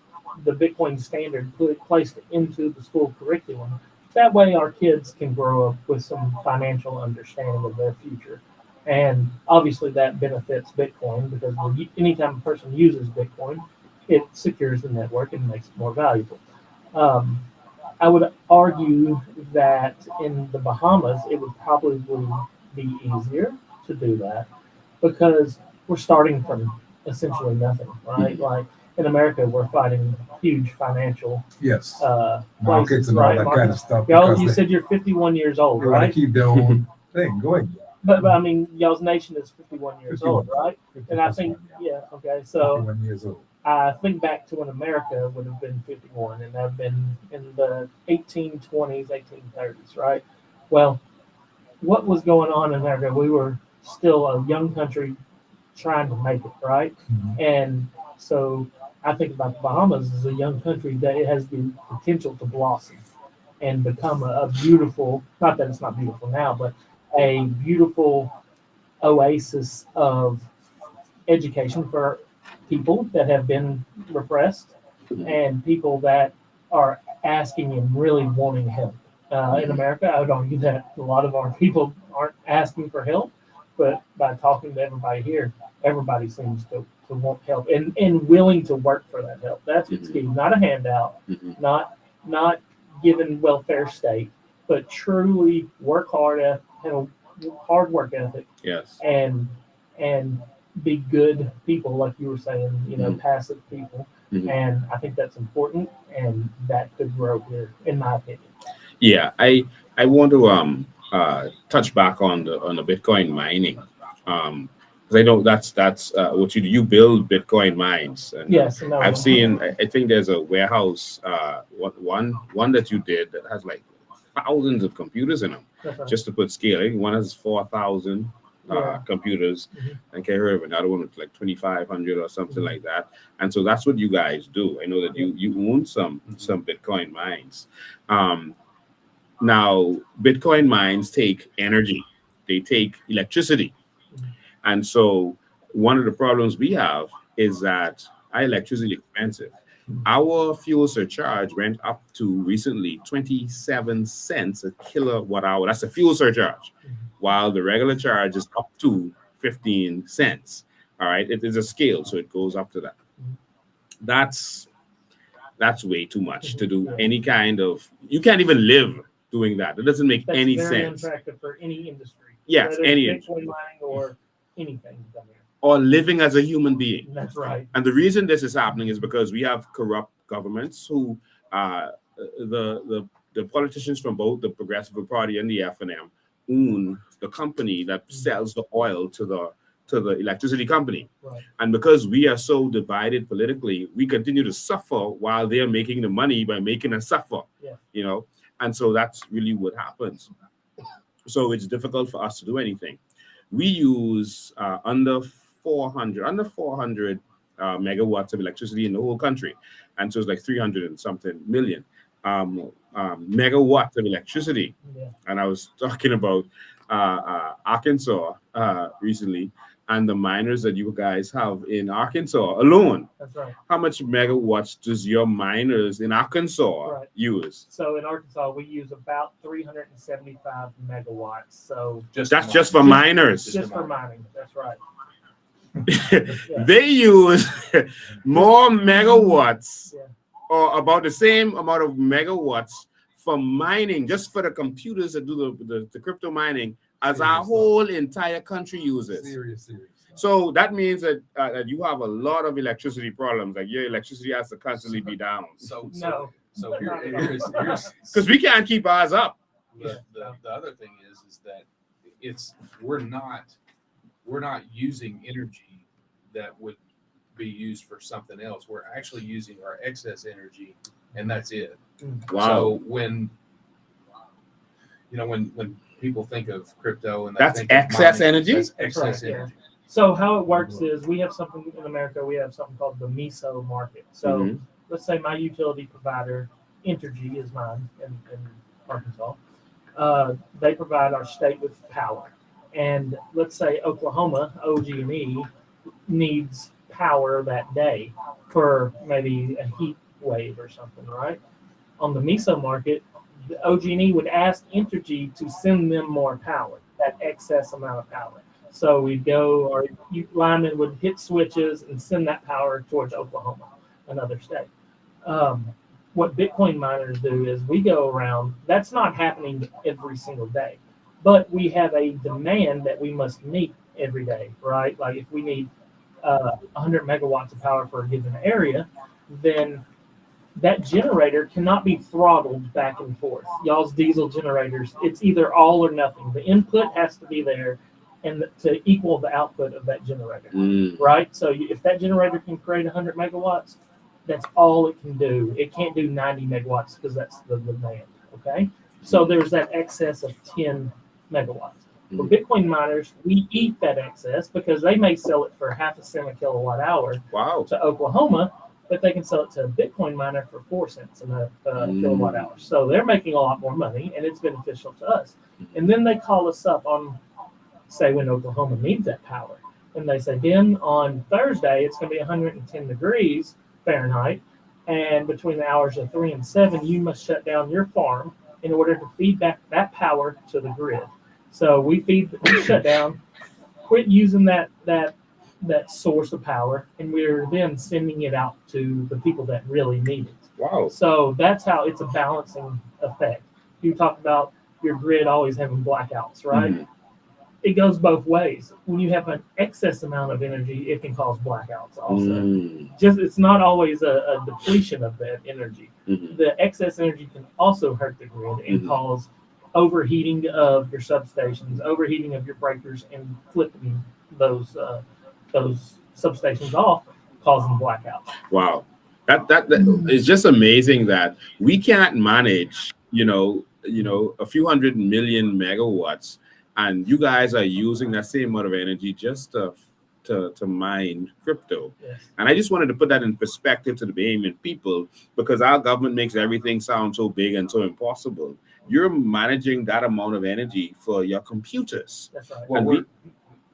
the Bitcoin standard placed into the school curriculum. That way, our kids can grow up with some financial understanding of their future. And obviously, that benefits Bitcoin, because anytime a person uses Bitcoin, it secures the network and makes it more valuable. I would argue that in the Bahamas, it would probably be easier to do that, because we're starting from essentially nothing, right? Like in America, we're fighting huge financial Yes, places, markets and right? all that kind of stuff. Y'all, because you they said you're 51 years old, want to right? keep their own thing going. But I mean, y'all's nation is 51 years 51. old, right? And I think, yeah, okay. So 51 years old. I think back to when America would have been 51, and I've been in the 1820s, 1830s, right? Well, what was going on in America? We were still a young country trying to make it, right? And so I think about the Bahamas as a young country that it has the potential to blossom and become a beautiful, not that it's not beautiful now, but a beautiful oasis of education for people that have been repressed and people that are asking and really wanting help. In America, I would argue that a lot of our people aren't asking for help, but by talking to everybody here, everybody seems to want help and willing to work for that help. That's what's key. Not a handout, not given welfare state, but truly work hard at, have a hard work ethic. Yes. And be good people, like you were saying, passive people. And I think that's important, and that could grow here, in my opinion. Yeah, I want to touch back on the Bitcoin mining. Because I know that's what you do. You build Bitcoin mines. And Yes, no. I've seen. I think there's a warehouse, one that you did that has like thousands of computers in them, Right. just to put scale. I think one has 4,000 computers, and I heard of another one with like 2,500 or something like that. And so that's what you guys do. I know that you own some Bitcoin mines. Now, Bitcoin mines take energy, they take electricity. And so one of the problems we have is that our electricity is expensive. Our fuel surcharge went up to recently 27 cents a kilowatt hour. That's a fuel surcharge, while the regular charge is up to 15 cents. All right, it is a scale, so it goes up to that. That's way too much to do any kind of. You can't even live doing that. It doesn't make any That's sense. very unattractive for any industry. Yes, whether any it's Bitcoin mining or anything down here. Or living as a human being. That's right. And the reason this is happening is because we have corrupt governments who, the politicians from both the Progressive Party and the F&M own the company that sells the oil to the electricity company. Right. And because we are so divided politically, we continue to suffer while they're making the money by making us suffer. Yeah. And so that's really what happens. So it's difficult for us to do anything. We use under 400 megawatts of electricity in the whole country, and so it's like 300 and something million megawatts of electricity. And I was talking about Arkansas recently, and the miners that you guys have in Arkansas alone. That's right. How much megawatts does your miners in Arkansas use? So in Arkansas, we use about 375 megawatts. So that's just for miners. Just for mining. That's right. They use more megawatts, or about the same amount of megawatts for mining, just for the computers that do the crypto mining, as our whole entire country uses. Serious. So that means that you have a lot of electricity problems. Like your electricity has to constantly be down. So here's because we can't keep ours up. The other thing is that we're not using energy that would be used for something else. We're actually using our excess energy, and that's it. Wow. So when people think of crypto and they That's think of excess mining, energy? that's That's excess right, yeah. energy. So how it works is we have something in America. We have something called the MISO market. So Mhm. let's say my utility provider, Entergy, is mine in Arkansas. They provide our state with power, and let's say Oklahoma, OG&E, needs power that day for maybe a heat wave or something, right? On the MISO market, the OG&E would ask Entergy to send them more power, that excess amount of power. So we'd go, or linemen would hit switches and send that power towards Oklahoma, another state. What Bitcoin miners do is we go around, that's not happening every single day, but we have a demand that we must meet every day, right? Like if we need 100 megawatts of power for a given area, then that generator cannot be throttled back and forth. Y'all's diesel generators, it's either all or nothing. The input has to be there and to equal the output of that generator, right? So if that generator can create 100 megawatts, that's all it can do. It can't do 90 megawatts because that's the demand, okay? So there's that excess of 10 megawatts. For Bitcoin miners, we eat that excess because they may sell it for half a cent a kilowatt hour Wow. to Oklahoma, but they can sell it to a Bitcoin miner for 4 cents a kilowatt hour. So they're making a lot more money, and it's beneficial to us. And then they call us up on, say, when Oklahoma needs that power. And they say, Ben, on Thursday, it's going to be 110 degrees Fahrenheit, and between the hours of 3 and 7, you must shut down your farm in order to feed back that power to the grid. So we shut down, quit using that source of power, and we're then sending it out to the people that really need it. Wow. So that's how it's a balancing effect. You talk about your grid always having blackouts, right? It goes both ways. When you have an excess amount of energy, it can cause blackouts also. It's not always a depletion of that energy. The excess energy can also hurt the grid and cause overheating of your substations, overheating of your breakers, and flipping those substations off, causing blackouts. Wow. That is just amazing that we can't manage, a few 100 million megawatts, and you guys are using that same amount of energy just to mine crypto. Yes. And I just wanted to put that in perspective to the Bahamian people, because our government makes everything sound so big and so impossible. You're managing that amount of energy for your computers. That's right. Well,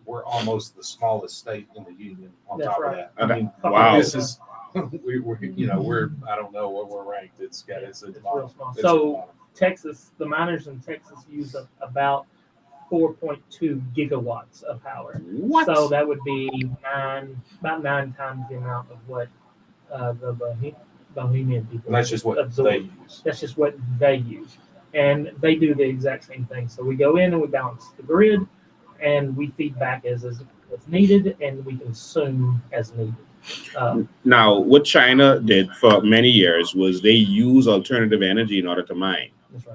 we're almost the smallest state in the union on That's top right. of that. I mean, wow. this is we're I don't know what we're ranked. It's real small. It's So Texas, the miners in Texas use about 4.2 gigawatts of power. What? So that would be about 9 times the amount of what the Bohemian people and that's just what absorb. they use. That's just what they use. And they do the exact same thing. So we go in and we balance the grid, and we feed back as needed, and we consume as needed. Now, what China did for many years was they use alternative energy in order to mine. That's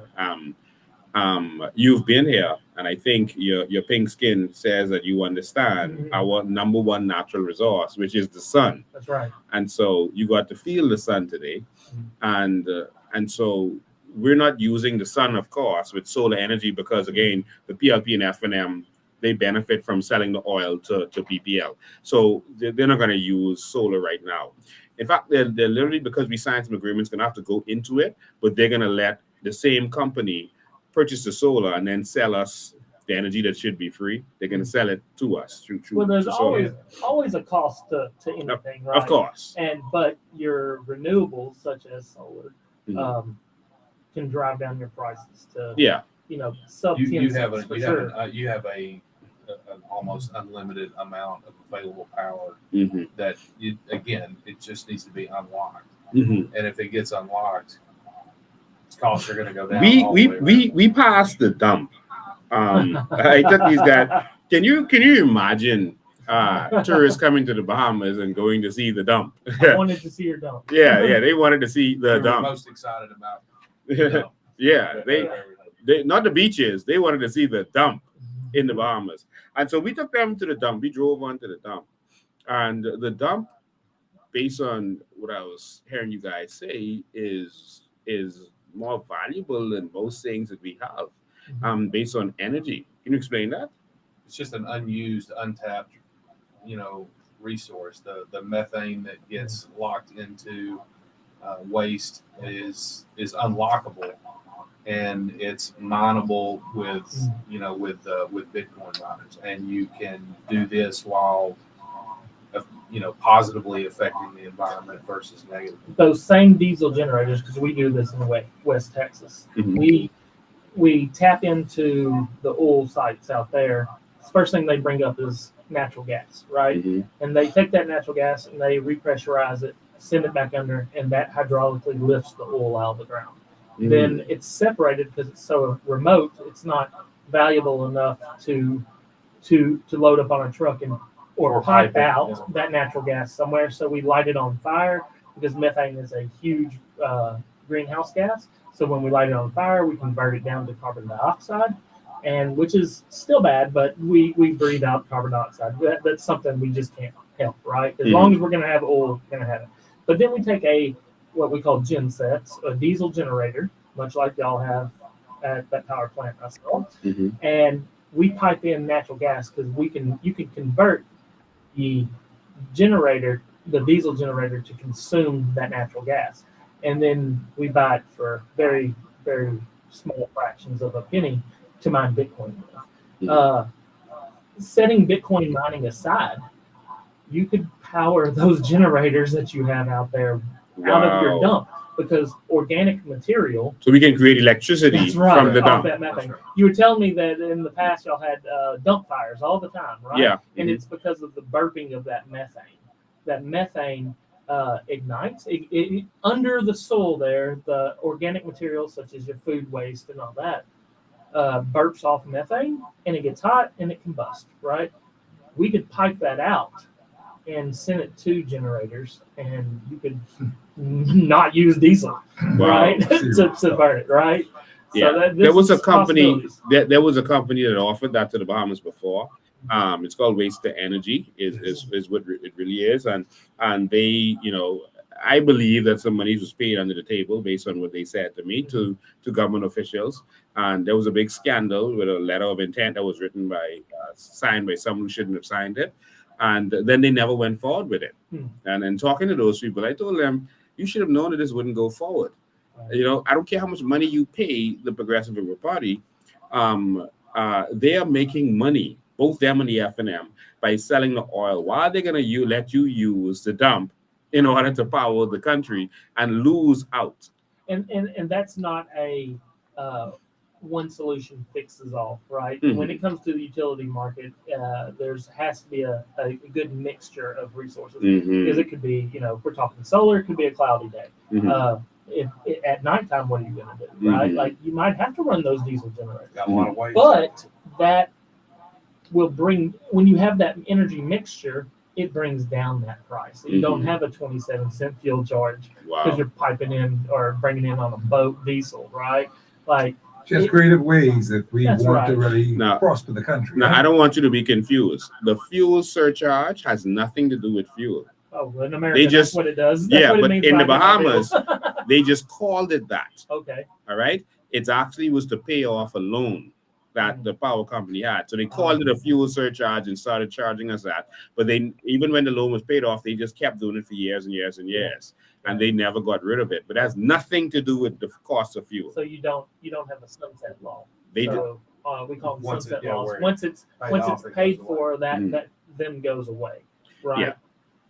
right. You've been here, and I think your pink skin says that you understand our number one natural resource, which is the sun. That's right. And so you got to feel the sun today, and so we're not using the sun, of course, with solar energy, because again, the PLP and F&M, they benefit from selling the oil to PPL. So they're not going to use solar right now. In fact, they're literally, because we signed some agreements, going to have to go into it, but they're going to let the same company purchase the solar and then sell us the energy that should be free. They're going to sell it to us through Well, there's solar. always a cost to anything, right? Of course. But your renewables, such as solar, can drive down your prices to sub 10 You cents for sure. You have an almost unlimited amount of available power that it just needs to be unlocked. And if it gets unlocked, costs are going to go down. We passed the dump. I took these guys. Can you imagine tourists coming to the Bahamas and going to see the dump? I wanted to see your dump. Yeah, they wanted to see the dump. Most excited about. Yeah, they not the beaches. They wanted to see the dump in the Bahamas, and so we took them to the dump. We drove on to the dump, and the dump based on what I was hearing you guys say, is more valuable than most things that we have, based on energy. Can you explain that? It's just an unused, untapped, resource. The methane that gets locked into waste is unlockable, and it's mineable with Bitcoin miners, and you can do this while positively affecting the environment versus negatively. Those same diesel generators, because we do this in West Texas, we tap into the oil sites out there. The first thing they bring up is natural gas, right? And they take that natural gas and they repressurize it, send it back under, and that hydraulically lifts the oil out of the ground. Then it's separated because it's so remote. It's not valuable enough to load up on a truck or pipe out that natural gas somewhere. So we light it on fire, because methane is a huge greenhouse gas. So when we light it on fire, we convert it down to carbon dioxide, and which is still bad, but we breathe out carbon dioxide. That's something we just can't help, right? As long as we're going to have oil, we're going to have it. But then we take what we call gensets, a diesel generator, much like y'all have at that power plant I saw, and we pipe in natural gas, because you can convert the diesel generator to consume that natural gas, and then we buy it for very, very small fractions of a penny to mine Bitcoin with. Setting Bitcoin mining aside, you could power those generators that you have out there out of your dump, because organic material. So we can create electricity from the dump. That methane. You were telling me that in the past y'all had dump fires all the time, right? Yeah. And it's because of the burping of that methane. That methane ignites it under the soil there. The organic materials such as your food waste and all that burps off methane, and it gets hot and it combusts, right? We could pipe that out and send it to generators, and you could not use diesel, right? to burn it, right? Yeah, so there was a company that offered that to the Bahamas before. It's called Waste to Energy, is what it really is, and they, I believe that some money was paid under the table based on what they said to me to government officials, and there was a big scandal with a letter of intent that was written signed by someone who shouldn't have signed it. And then they never went forward with it. And in talking to those people, I told them, you should have known that this wouldn't go forward. Right. I don't care how much money you pay the Progressive Labour Party. They are making money, both them and the FNM, by selling the oil. Why are they going to let you use the dump in order to power the country and lose out? And that's not a one solution fixes all, right? When it comes to the utility market, has to be a good mixture of resources, because it could be, if we're talking solar, it could be a cloudy day. At nighttime, what are you going to do, right? Like, you might have to run those diesel generators. Got a lot of waste. But that will bring, when you have that energy mixture, it brings down that price. So you don't have a 27-cent fuel charge because you're piping in or bringing in on a boat diesel, right? Like, just creative ways if we want to really prosper the country. Now, I don't want you to be confused. The fuel surcharge has nothing to do with fuel. Oh, in America, that's what it does. That's what it but means in the Bahamas, they just called it that. Okay. All right? It actually was to pay off a loan that the power company had. So they called it a fuel surcharge and started charging us that. But even when the loan was paid off, they just kept doing it for years and years and years. And they never got rid of it. But that's nothing to do with the cost of fuel. So you don't have a sunset law. They do. We call them sunset laws. Once it's paid for, that then goes away. Right. Yeah.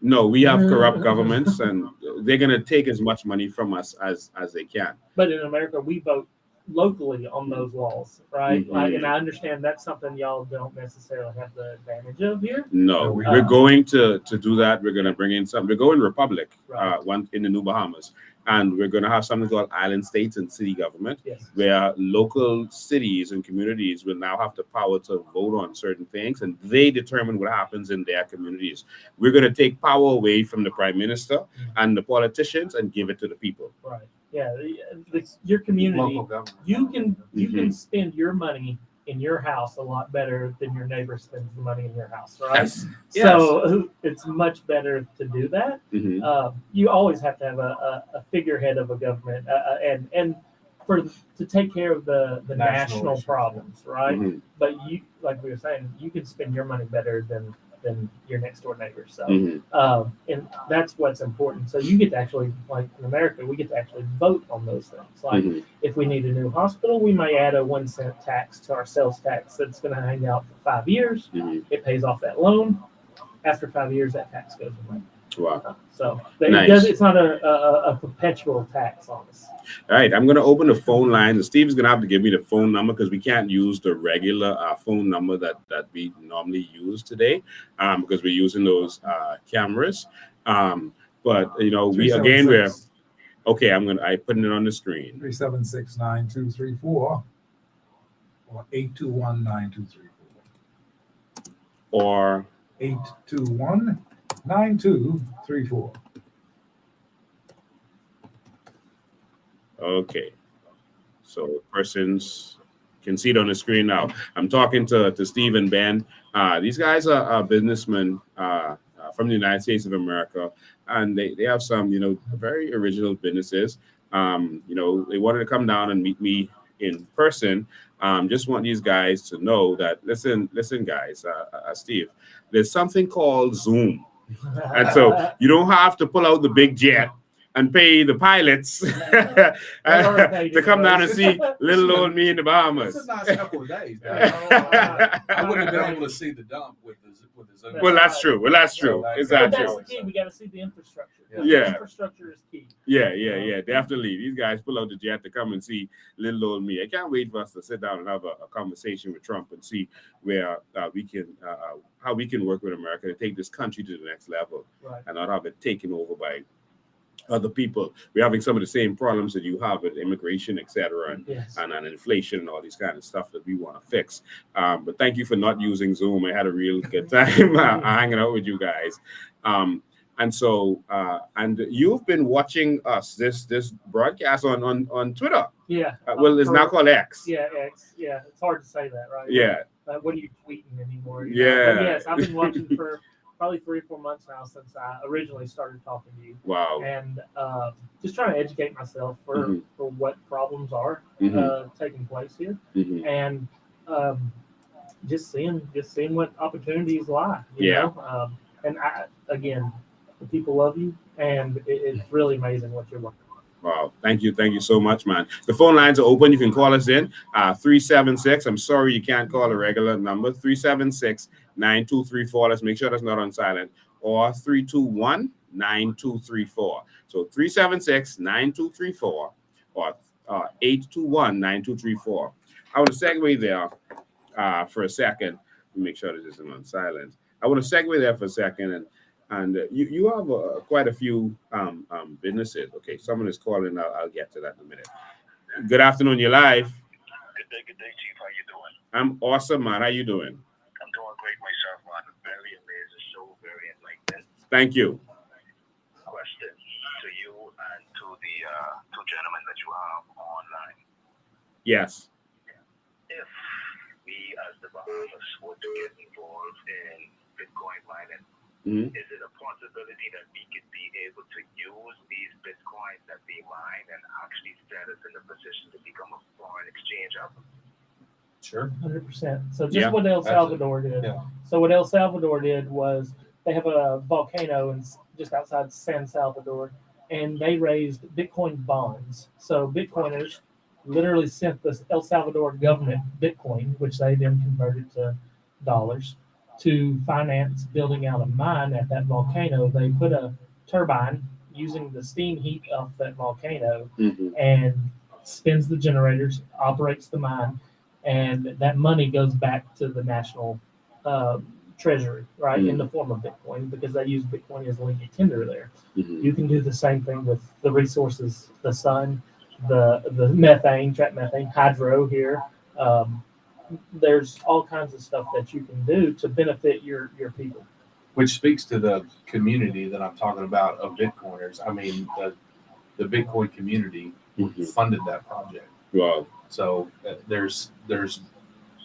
No, we have corrupt governments, and they're going to take as much money from us as they can. But in America, we vote locally on those laws, right? And I understand that's something y'all don't necessarily have the advantage of here. No, we're going to do that. We're going to bring in some. We're going Republic, one in the New Bahamas, and we're going to have something called island states and city government, where local cities and communities will now have the power to vote on certain things, and they determine what happens in their communities. We're going to take power away from the prime minister and the politicians and give it to the people. Right. Yeah, your community, you can spend your money in your house a lot better than your neighbor spends the money in your house, right? Yes. So it's much better to do that. Mhm. You always have to have a figurehead of a government, and to take care of the national issues, problems, right? Mhm. But you, like we were saying, you can spend your money better than your next door neighbor. So, Mhm. and that's what's important. So you get to actually, like in America, we get to actually vote on those things. Like Mhm. if we need a new hospital, we may add a 1 cent tax to our sales tax that's going to hang out for 5 years. Mhm. It pays off that loan. After 5 years, that tax goes away. Wow. So Nice. it's not a perpetual tax on us. All right, I'm going to open the phone lines, and Steve's going to have to give me the phone number because we can't use the regular phone number that we normally use today because we're using those cameras. But we're 376 okay. I putting it on the screen. 376-9234 or 821-9234. Or 821-9234. okay, so persons can see it on the screen now. I'm talking to Steve and Ben. These guys are businessmen from the United States of America, and they have some, very original businesses. They wanted to come down and meet me in person. Just want these guys to know that, listen, guys, Steve, there's something called Zoom. And so you don't have to pull out the big jet and pay the pilots to come down and see little old me in the Bahamas. It's a nice couple of days. I wouldn't have been able to see the dump with the Zoom. Well, that's true. Is that But that's true? the key. We got to see the infrastructure. Yeah. The infrastructure is key. Yeah. Definitely. These guys pull out the jet to come and see little old me. I can't wait for us to sit down and have a conversation with Trump and see where we can, how we can work with America to take this country to the next level, Right. and not have it taken over by other people. We're having some of the same problems that you have with immigration, etc., and inflation and all these kind of stuff that we want to fix. But thank you for not using Zoom. I had a real good time hanging out with you guys. And so, and you've been watching us this broadcast on Twitter. Yeah. Well, it's now called X. Yeah, X. Yeah, it's hard to say that, right? Yeah. What are you tweeting anymore? Yeah. But yes, I've been watching for probably 3 or 4 months now since I originally started talking to you. Wow. And just trying to educate myself for what problems are taking place here, and just seeing what opportunities lie. You know? And again, the people love you, and it's really amazing what you're working on. Wow. Thank you so much, man. The phone lines are open. You can call us in 376. I'm sorry you can't call a regular number. 376-9234. Let's make sure that's not on silent. Or 321-9234. So 376-9234 or 821-9234. I want to segue there for a second. Make sure this isn't on silent. I want to segue there for a second, and you have quite a few businesses. Okay, someone is calling. I'll get to that in a minute. Good afternoon. You're live. Good day, Chief. How you doing? I'm awesome, man. How you doing? I'm doing great myself, man. Very amazing show, very enlightening. Thank you. Question to you and to the two gentlemen that you have online. Yes. If we as the Bahamas were to get involved in Bitcoin mining, is it a possibility that we could be able to use these Bitcoins that we mine and actually set us in a position to become a foreign exchange hub? Sure. 100%. So just what El Salvador did. Yeah. So what El Salvador did was they have a volcano just outside San Salvador, and they raised Bitcoin bonds. So Bitcoiners literally sent the El Salvador government Bitcoin, which they then converted to dollars, to finance building out a mine at that volcano. They put a turbine using the steam heat of that volcano and spins the generators, operates the mine, and that money goes back to the national treasury, right, in the form of Bitcoin, because they use Bitcoin as liquid tender there. You can do the same thing with the resources, the sun, the methane, trapped methane, hydro here. There's all kinds of stuff that you can do to benefit your people. Which speaks to the community that I'm talking about of Bitcoiners. I mean, the Bitcoin community funded that project. Wow. So there's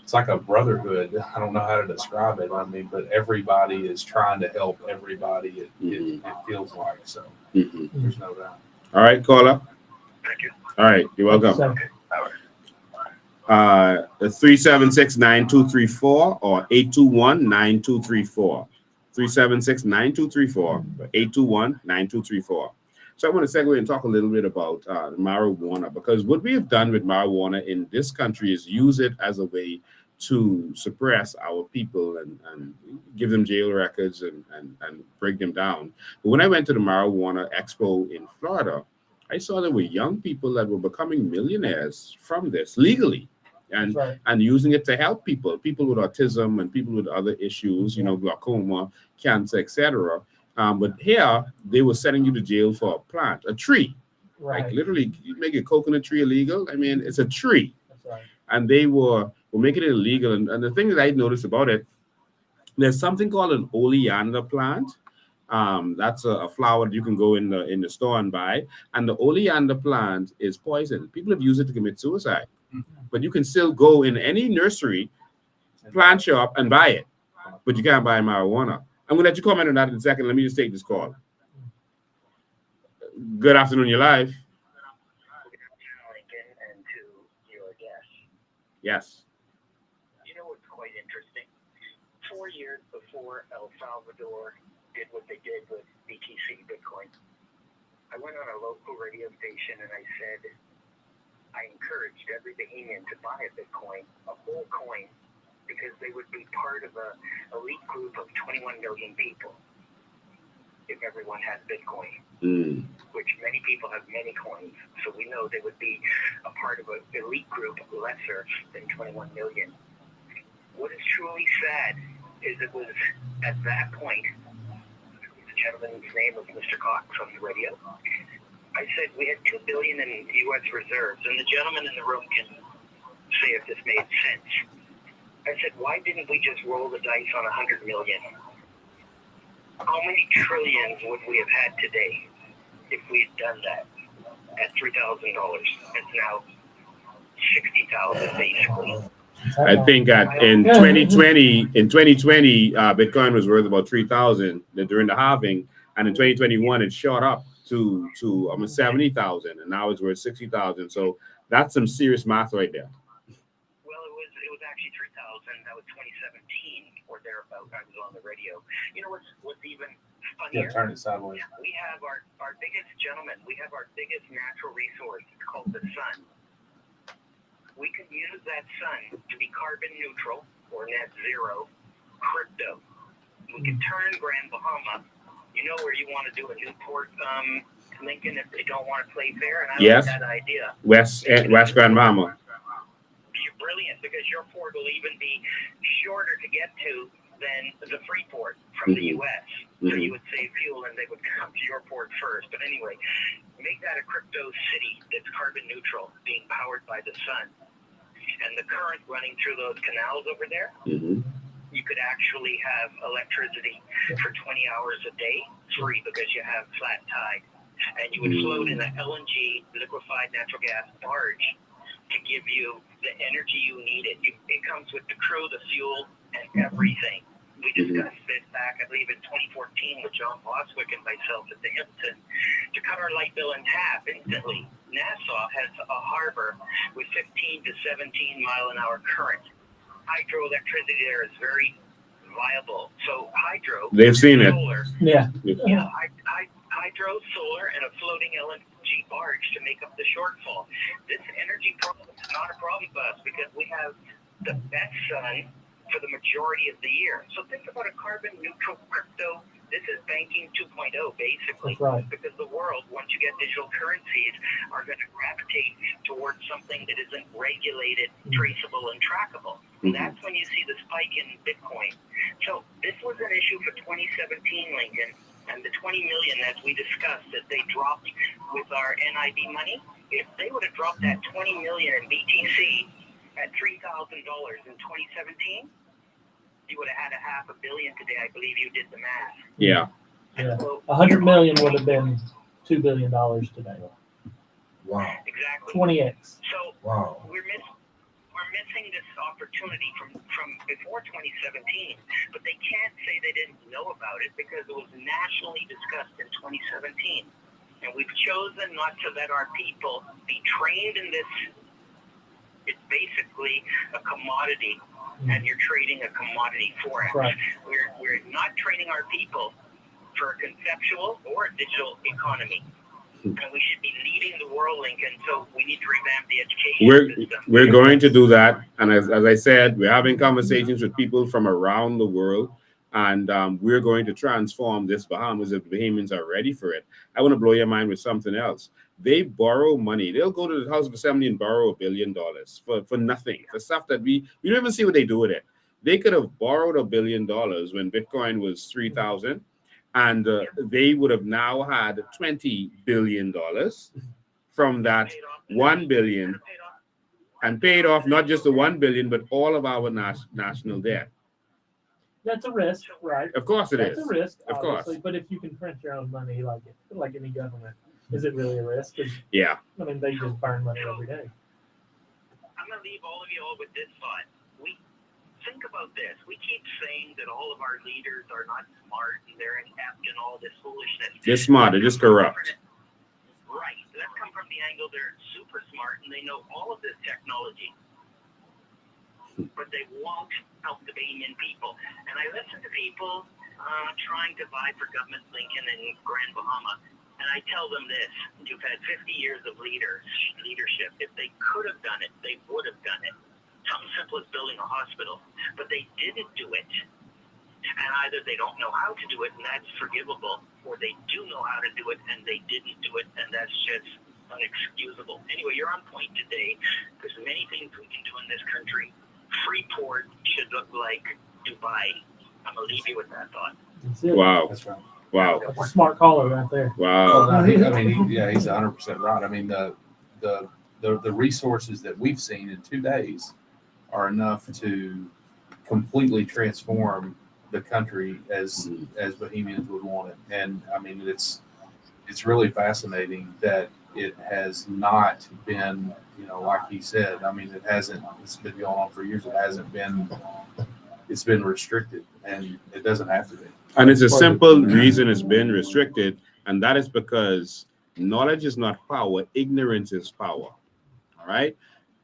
it's like a brotherhood. I don't know how to describe it. I mean, but everybody is trying to help everybody. It feels like so. There's no doubt. All right, caller. Thank you. All right, you're welcome. So, 376-9234 or 821-9234. 376-9234 or 821-9234. So I want to segue and talk a little bit about marijuana, because what we have done with marijuana in this country is use it as a way to suppress our people and give them jail records and break them down. But when I went to the marijuana expo in Florida, I saw there were young people that were becoming millionaires from this legally and right. and using it to help people with autism and people with other issues, glaucoma, cancer, etc. But here they were sending you to jail for a plant, a tree. Right. Like literally, you make a coconut tree illegal. I mean, it's a tree. That's right. And they were making it illegal. And the thing that I noticed about it, there's something called an oleander plant. That's a flower that you can go in the store and buy. And the oleander plant is poison. People have used it to commit suicide. But you can still go in any nursery, plant shop, and buy it. But you can't buy marijuana. I'm going to let you comment on that in a second. Let me just take this call. Good afternoon, you're live. Lincoln, and to your guest. Yes. You know what's quite interesting? 4 years before El Salvador did what they did with BTC, Bitcoin, I went on a local radio station and I said, I encouraged every Bahamian to buy a Bitcoin, a whole coin, because they would be part of a elite group of 21 million people if everyone had Bitcoin, which many people have many coins. So we know they would be a part of an elite group lesser than 21 million. What is truly sad is it was at that point, the gentleman's name was Mr. Cox on the radio. I said we had $2 billion in U.S. reserves, and the gentleman in the room can say if this made sense. I said, why didn't we just roll the dice on 100 million? How many trillions would we have had today if we had done that at $3,000? It's now 60,000 basically. I think that in 2020, Bitcoin was worth about 3,000 during the halving, and in 2021 it shot up to almost 70,000, and now it's worth 60,000. So that's some serious math right there. Well, it was actually 3,000. That was 2017 or thereabout. I was on the radio. You know what's even funnier? Yeah, turn it sideways. We have our biggest gentleman. We have our biggest natural resource. It's called the sun. We can use that sun to be carbon neutral or net zero crypto. We can turn Grand Bahama. You know where you want to do a Newport, Lincoln, if they don't want to play fair, and I like that idea. West Grand Bahama. You're brilliant, because your port will even be shorter to get to than the free port from the U.S. So you would save fuel, and they would come to your port first. But anyway, make that a crypto city that's carbon neutral, being powered by the sun, and the current running through those canals over there. You could actually have electricity for 20 hours a day free, because you have flat tide, and you would float in an LNG, liquefied natural gas barge, to give you the energy you needed. It comes with the crew, the fuel, and everything. We discussed this back, I believe, in 2014 with John Boswick and myself at the Hilton, to cut our light bill in half instantly. Nassau has a harbor with 15 to 17 mile an hour current. Hydroelectricity there is very viable. So hydro, they've seen solar, it. hydro, solar, and a floating LNG barge to make up the shortfall. This energy problem is not a problem for us, because we have the best sun for the majority of the year. So think about a carbon neutral crypto. This is banking 2.0 basically. That's right. Because the world, once you get digital currencies, are going to gravitate towards something that isn't regulated, traceable, and trackable. And that's when you see the spike in Bitcoin. So this was an issue for 2017, Lincoln, and the 20 million, as we discussed, that they dropped with our NIB money. If they would have dropped that 20 million in BTC at $3,000 in 2017, you would have had $500 million today. I believe you did the math. Yeah. So 100 million would have been $2 billion today. Wow. exactly. 20x. So Wow. we're missing this opportunity from before 2017, but they can't say they didn't know about it because it was nationally discussed in 2017. And we've chosen not to let our people be trained in this. It's basically a commodity, and you're trading a commodity for it. Right. We're not training our people for a conceptual or a digital economy. And we should be leading the world, Lincoln. So we need to revamp the education system. We're going to do that. And as I said, we're having conversations with people from around the world. And we're going to transform this Bahamas if the Bahamians are ready for it. I want to blow your mind with something else. They borrow money. They'll go to the House of Assembly and borrow $1 billion for nothing, for stuff that we don't even see what they do with it. They could have borrowed $1 billion when Bitcoin was 3,000. And they would have now had $20 billion from that 1 billion and paid off not just the 1 billion, but all of our national debt. That's a risk, right? Of course it is. That's a risk, Of obviously. course. But if you can print your own money like any government, is it really a risk? Yeah. I mean, they just burn money every day. I'm going to leave all of you all with this thought. Think about this. We keep saying that all of our leaders are not smart and they're inept and all this foolishness. They're smart. They're just corrupt. Right. Let's come from the angle they're super smart and they know all of this technology. But they won't help the Bahamian people. And I listen to people trying to vie for government Lincoln and Grand Bahama. And I tell them this. You've had 50 years of leadership. If they could have done it, they would have done it. Something simple as building a hospital, but they didn't do it. And either they don't know how to do it, and that's forgivable, or they do know how to do it, and they didn't do it, and that's just unexcusable. Anyway, you're on point today. There's many things we can do in this country. Freeport should look like Dubai. I'm going to leave you with that thought. Wow. That's right. Wow. That's a smart caller right there. Wow. Well, he's 100% right. I mean, the resources that we've seen in 2 days are enough to completely transform the country as Bahamians would want it. And I mean, it's really fascinating that it has not been, like he said, I mean, it's been going on for years. It's been restricted, and it doesn't have to be. And it's a simple reason it's been restricted, and that is because knowledge is not power, ignorance is power. All right?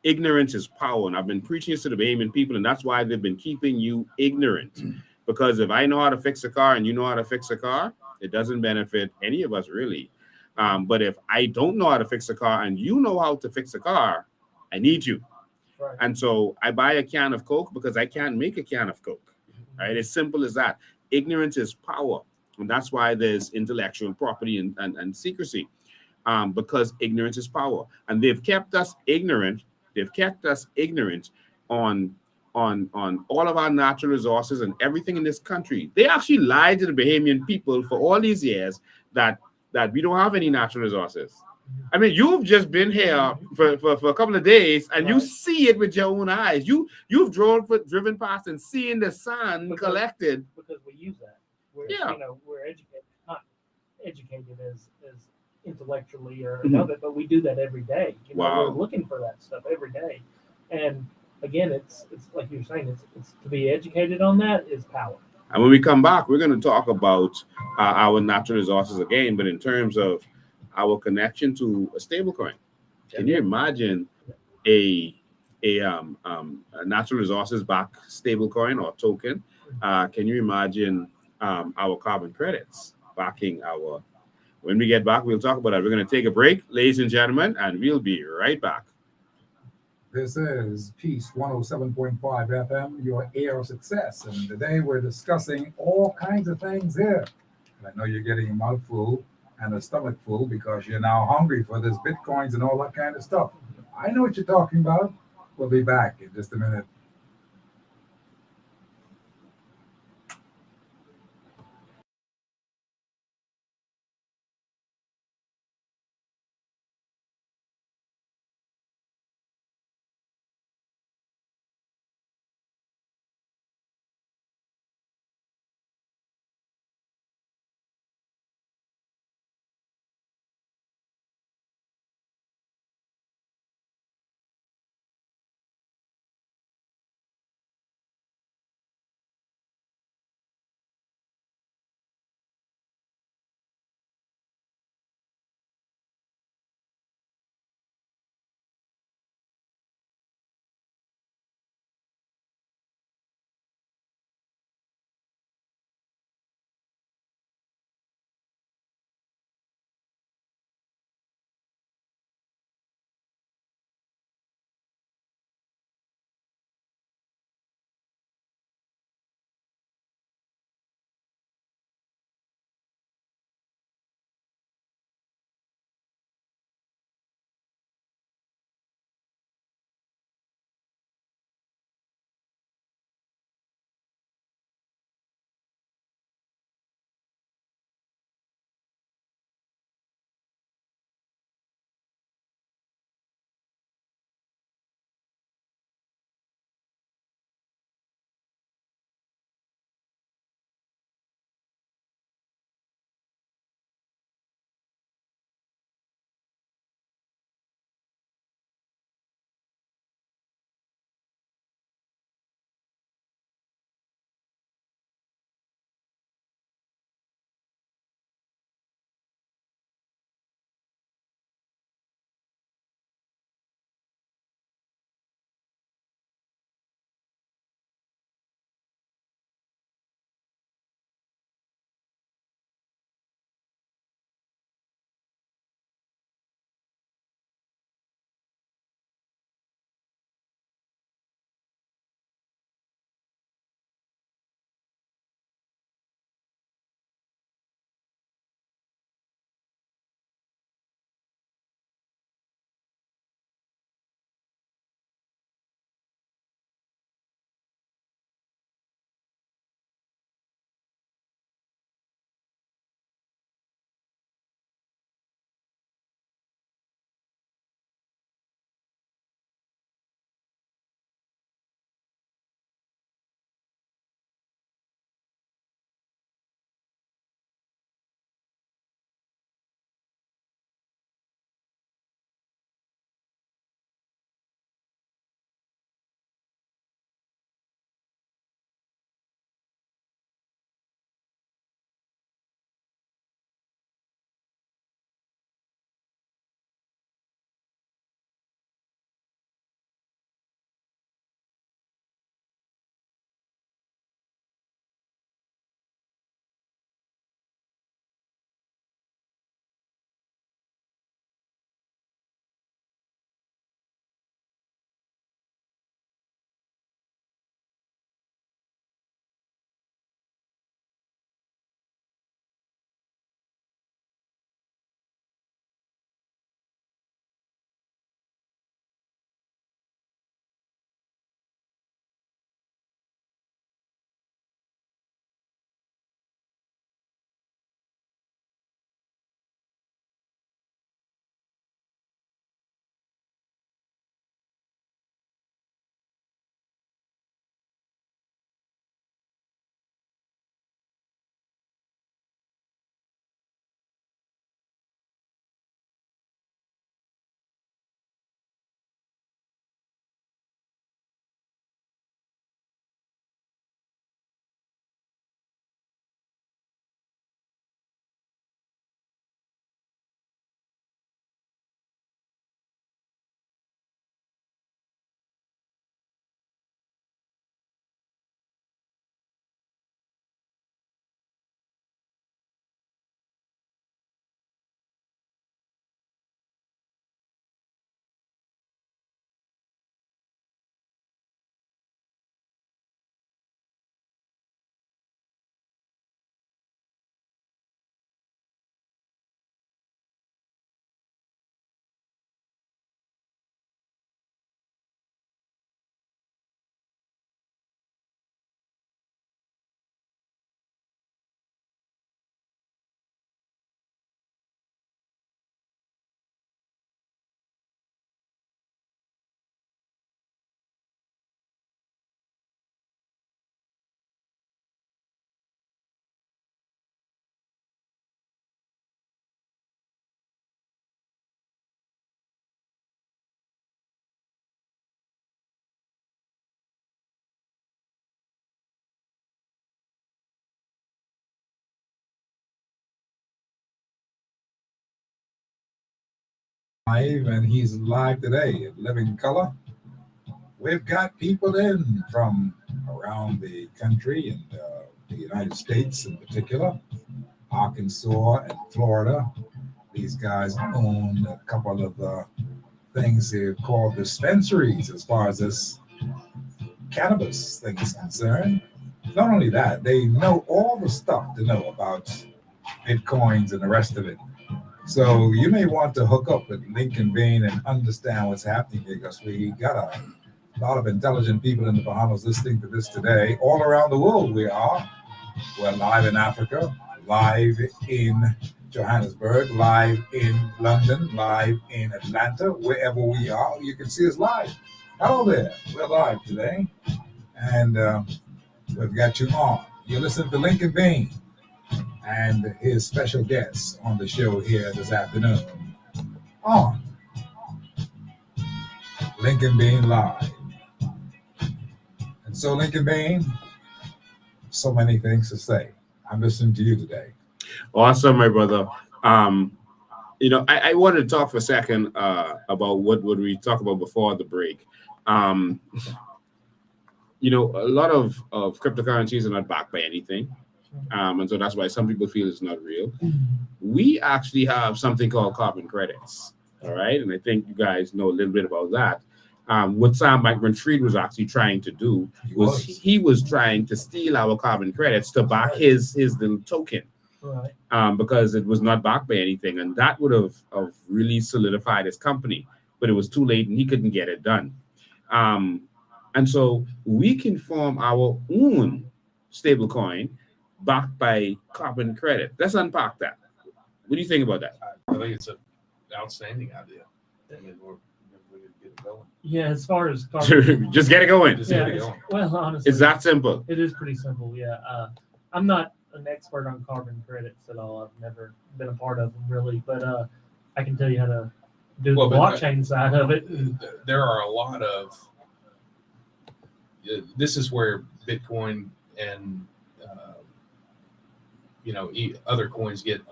Ignorance is power, and I've been preaching this to the Bahamian people, and that's why they've been keeping you ignorant. Because if I know how to fix a car and you know how to fix a car, it doesn't benefit any of us really. But if I don't know how to fix a car and you know how to fix a car, I need you. Right. And so I buy a can of Coke because I can't make a can of Coke. Right? As simple as that. Ignorance is power, and that's why there's intellectual property and secrecy. Because ignorance is power, and they've kept us ignorant. They've kept us ignorant on all of our natural resources and everything in this country. They actually lied to the Bahamian people for all these years that we don't have any natural resources. I mean, you've just been here for a couple of days, and you see it with your own eyes. You've driven past and seeing the sun collected because we use that. We're educated, not educated as intellectually or another, but we do that every day. Wow. We're looking for that stuff every day, and again, it's like you're saying, it's to be educated on that is power. And when we come back, we're going to talk about our natural resources again, but in terms of our connection to a stable coin. Can you imagine a natural resources backed stable coin or token? Can you imagine our carbon credits backing our? When we get back, we'll talk about that. We're going to take a break, ladies and gentlemen, and we'll be right back. This is Peace 107.5 FM, your air of success. And today we're discussing all kinds of things here. And I know you're getting a mouthful and a stomach full because you're now hungry for this Bitcoins and all that kind of stuff. I know what you're talking about. We'll be back in just a minute. live, and he's live today at Living Color. We've got people in from around the country and the United States in particular, Arkansas and Florida. These guys own a couple of things they've called dispensaries as far as this cannabis thing is concerned. Not only that, they know all the stuff to know about Bitcoins and the rest of it. So you may want to hook up with Lincoln Bain and understand what's happening here, because we got a lot of intelligent people in the Bahamas listening to this today. All around the world we are. We're live in Africa, live in Johannesburg, live in London, live in Atlanta, wherever we are. You can see us live. Hello there. We're live today. And we've got you on. You're listening to Lincoln Bain and his special guest on the show here this afternoon on Lincoln Bain Live. And so, Lincoln Bain, so many things to say. I'm listening to you today. Awesome, my brother. I wanted to talk for a second about what we talked about before the break. A lot of cryptocurrencies are not backed by anything. And so that's why some people feel it's not real. We actually have something called carbon credits. All right. And I think you guys know a little bit about that. What Sam Bankman-Fried was actually trying to do was he was trying to steal our carbon credits to back his little token. Right. Because it was not backed by anything. And that would have really solidified his company. But it was too late and he couldn't get it done. And so we can form our own stable coin backed by carbon credit. Let's unpack that. What do you think about that? I think it's an outstanding idea. I mean, we get it going. Yeah, as far as carbon, Just get it going. Just yeah, get it going. well, honestly, It's that simple. it is pretty simple. Yeah, I'm not an expert on carbon credits at all. I've never been a part of them really, but I can tell you how to do the blockchain side of it. There are a lot of. This is where Bitcoin and other coins get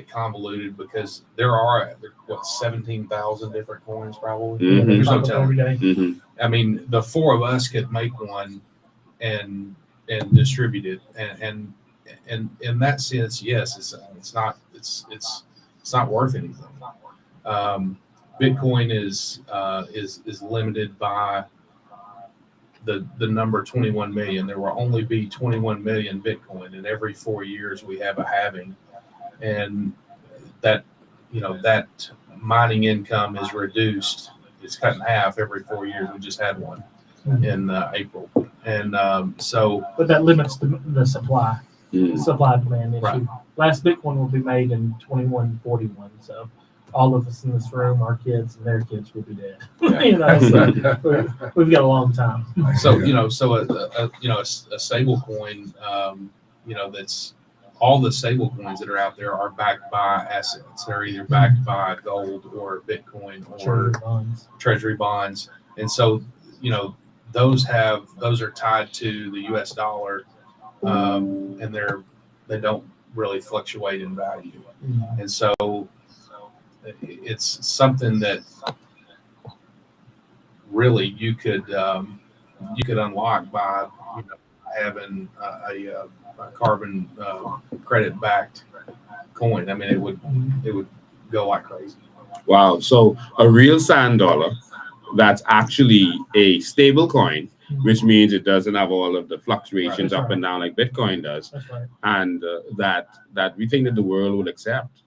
convoluted, because there are 17,000 different coins probably. Mhm. There's no Pop up telling. every day. Mhm. I mean, the four of us could make one and distribute it, and in that sense, yes, it's not worth anything. Bitcoin is limited by the number 21 million. There will only be 21 million Bitcoin, and every 4 years we have a halving, and that mining income is reduced. It's cut in half every 4 years. We just had one in April, and so. But that limits the supply. Mhm. The supply demand issue. Right. Last Bitcoin will be made in 2141. So all of us in this room, our kids and their kids will be dead. So we've got a long time. So a stable coin, that's all the stable coins that are out there are backed by assets. They're either backed by gold or Bitcoin or treasury bonds, and so those are tied to the U.S. dollar, and they don't really fluctuate in value, and so it's something that really you could unlock by having a carbon credit backed coin. I mean, it would go like crazy. Wow. So a real sand dollar that's actually a stable coin, which means it doesn't have all of the fluctuations up and down like Bitcoin does. That's right. And that we think that the world will accept.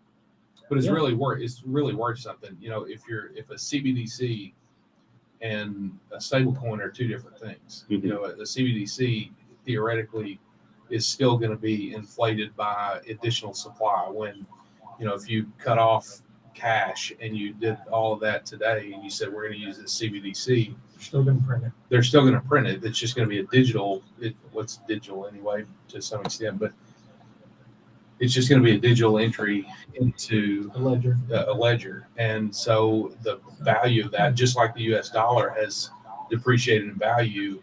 But it's really worth something. If a CBDC and a stable coin are two different things. Mm-hmm. A CBDC theoretically is still going to be inflated by additional supply. When if you cut off cash and you did all of that today and you said we're going to use this CBDC, Still going to print it. they're still going to print it. It's just going to be a digital. What's digital anyway to some extent, but it's just going to be a digital entry into A ledger. a ledger. And so the value of that, just like the US dollar has depreciated in value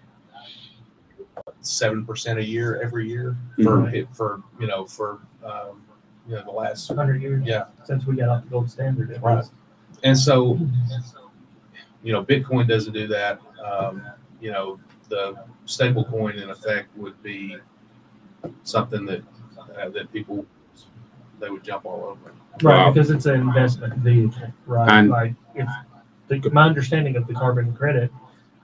7% a year every year for the last 100 years yeah since we got off the gold standard. Right. And so, Bitcoin doesn't do that. The stable coin in effect would be something that people, they would jump all over. Right, Wow. because it's an investment vehicle, right? And- like my understanding of the carbon credit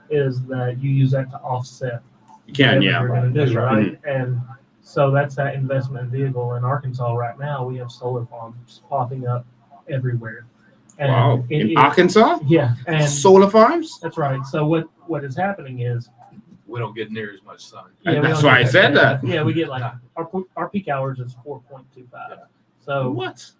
is that you use that to offset You can, whatever yeah. you're going to That's do, right. right? And so that's that investment vehicle in Arkansas right now. We have solar farms popping up everywhere. And Wow. In Arkansas? Yeah, and Solar farms? that's right. So what is happening is We don't get near as much sun. we That's don't why I get said that. Yeah, we get like our peak hours is 4.25. So What?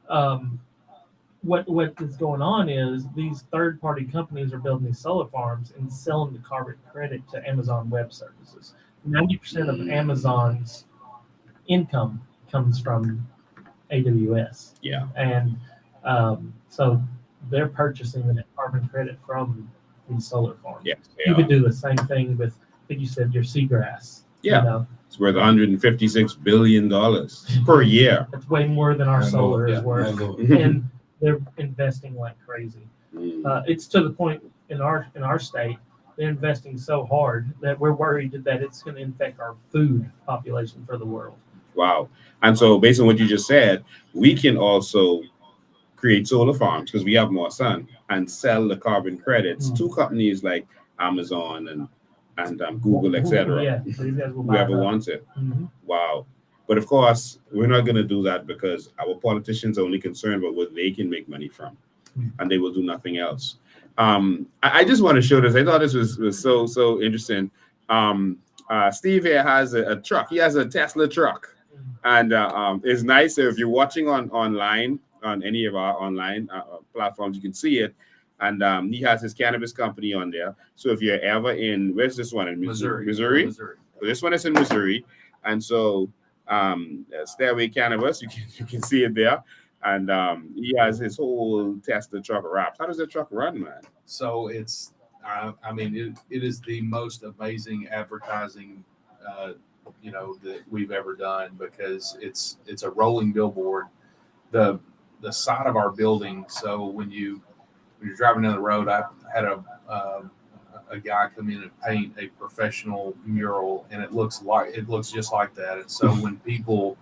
what is going on is these third-party companies are building these solar farms and selling the carbon credit to Amazon Web Services. 90% of Amazon's income comes from AWS, Yeah. and so they're purchasing the carbon credit from these solar farms. Yes. You could do the same thing with, I think you said, your seagrass. Yeah. You know, It's worth $156 billion per year. it's way more than our I know, solar is yeah, worth, I know. and they're investing like crazy. It's to the point in our state, they're investing so hard that we're worried that it's going to infect our food population for the world. Wow. And so based on what you just said, we can also create solar farms because we have more sun and sell the carbon credits to companies like Amazon and Google, etc. Yeah, these guys will buy Whoever it up. wants it. Mhm. Wow. But of course, we're not going to do that because our politicians are only concerned about what they can make money from, and they will do nothing else. I just want to show this. I thought this was so interesting. Steve here has a truck. He has a Tesla truck, and it's nice if you're watching online on any of our online platforms, you can see it. And he has his cannabis company on there. So if you're ever in, where's this one? In Missouri? So this one is in Missouri. And so Stairway Cannabis, you can see it there. And he has his whole Tesla truck wrapped. How does that truck run, man? So it's, it is the most amazing advertising, that we've ever done, because it's a rolling billboard. The side of our building. So when you're driving down the road, I had a guy come in and paint a professional mural, and it looks just like that. And so when people,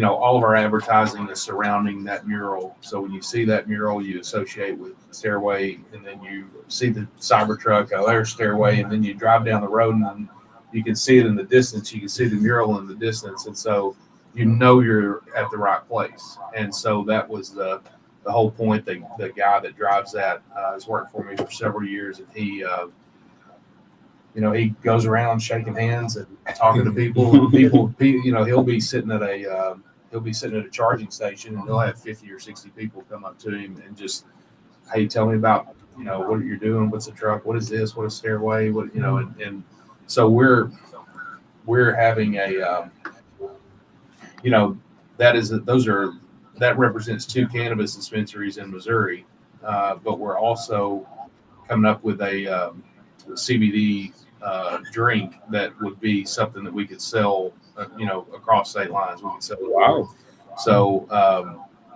all of our advertising is surrounding that mural. So when you see that mural, you associate with Stairway, and then you see the Cybertruck, there's Stairway, and then you drive down the road, and then you can see it in the distance. You can see the mural in the distance, and so you're at the right place. And so that was the whole point. The guy that drives that has worked for me for several years, and he he goes around shaking hands and talking to people. He'll be sitting at a charging station, and he'll have 50 or 60 people come up to him and just, hey, tell me about what you're doing, what's the truck, what is this, what is Stairway, what and so we're having a that represents 2 cannabis dispensaries in Missouri, but we're also coming up with a CBD drink that would be something that we could sell, across state lines. We could sell. Wow. So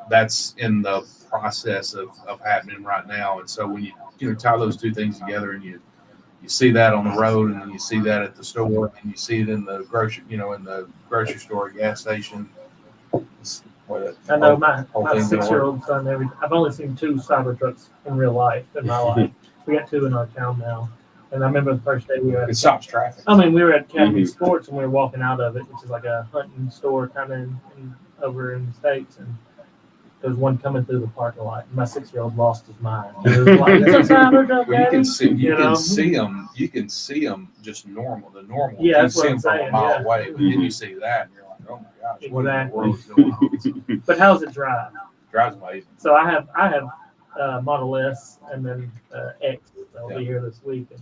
that's in the process of happening right now. And so when you tie those 2 things together, and you see that on the road, and then you see that at the store, and you see it in the grocery store, gas station. I know my 6-year-old son. I've only seen 2 Cybertrucks in real life in my life. We got 2 in our town now, and I remember the first day we were at. It stops traffic. We were at Cappy Sports, and we were walking out of it, which is like a hunting store kind of over in the States, and there was one coming through the parking lot. And my 6-year-old lost his mind. He was like, "It's a Cybertruck, Well, Daddy." you can see them just normal. The normal. Yeah, that's you what see I'm them from saying, a mile yeah. away, but then you see that, and you're like, oh my gosh, what in the Exactly. world is going on? But how's it drive? Drives amazing. So I have Model S and then X that'll be here this week, and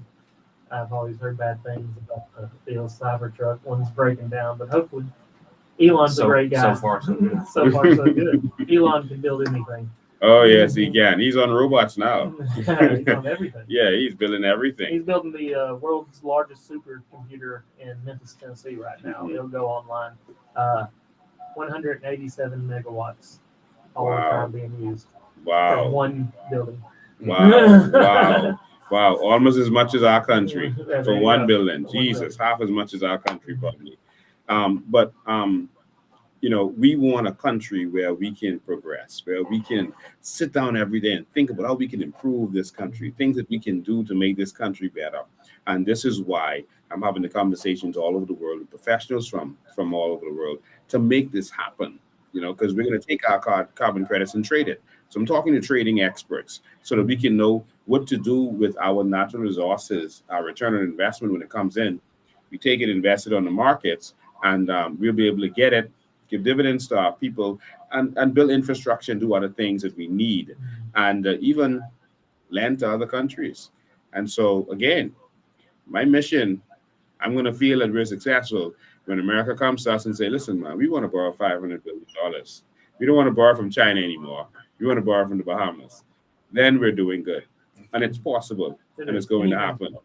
I've always heard bad things about the old Cybertruck. One's breaking down, but hopefully Elon's a great guy. So far, so good. So far, so good. Elon can build anything. Oh, yes, he can. He's on robots now. He's on everything. Yeah, he's building everything. He's building the world's largest supercomputer in Memphis, Tennessee right now. It'll go online. 187 megawatts all the time being used. Wow. from one building. Wow. Almost as much as our country There for you 1 go. billion. For 1 Jesus, billion. half as much as our country probably. But we want a country where we can progress, where we can sit down every day and think about how we can improve this country, things that we can do to make this country better. And this is why I'm having the conversations all over the world with professionals from all over the world to make this happen. Because we're going to take our carbon credits and trade it. So I'm talking to trading experts so that we can know what to do with our natural resources, our return on investment when it comes in. We take it, invest it on the markets, and we'll be able to get it, give dividends to our people, and build infrastructure and do other things that we need, and even lend to other countries. And so, again, my mission, I'm going to feel that we're successful when America comes to us and say, listen, man, we want to borrow $500 billion. We don't want to borrow from China anymore. We want to borrow from the Bahamas. Then we're doing good. And it's possible. And it's going to happen.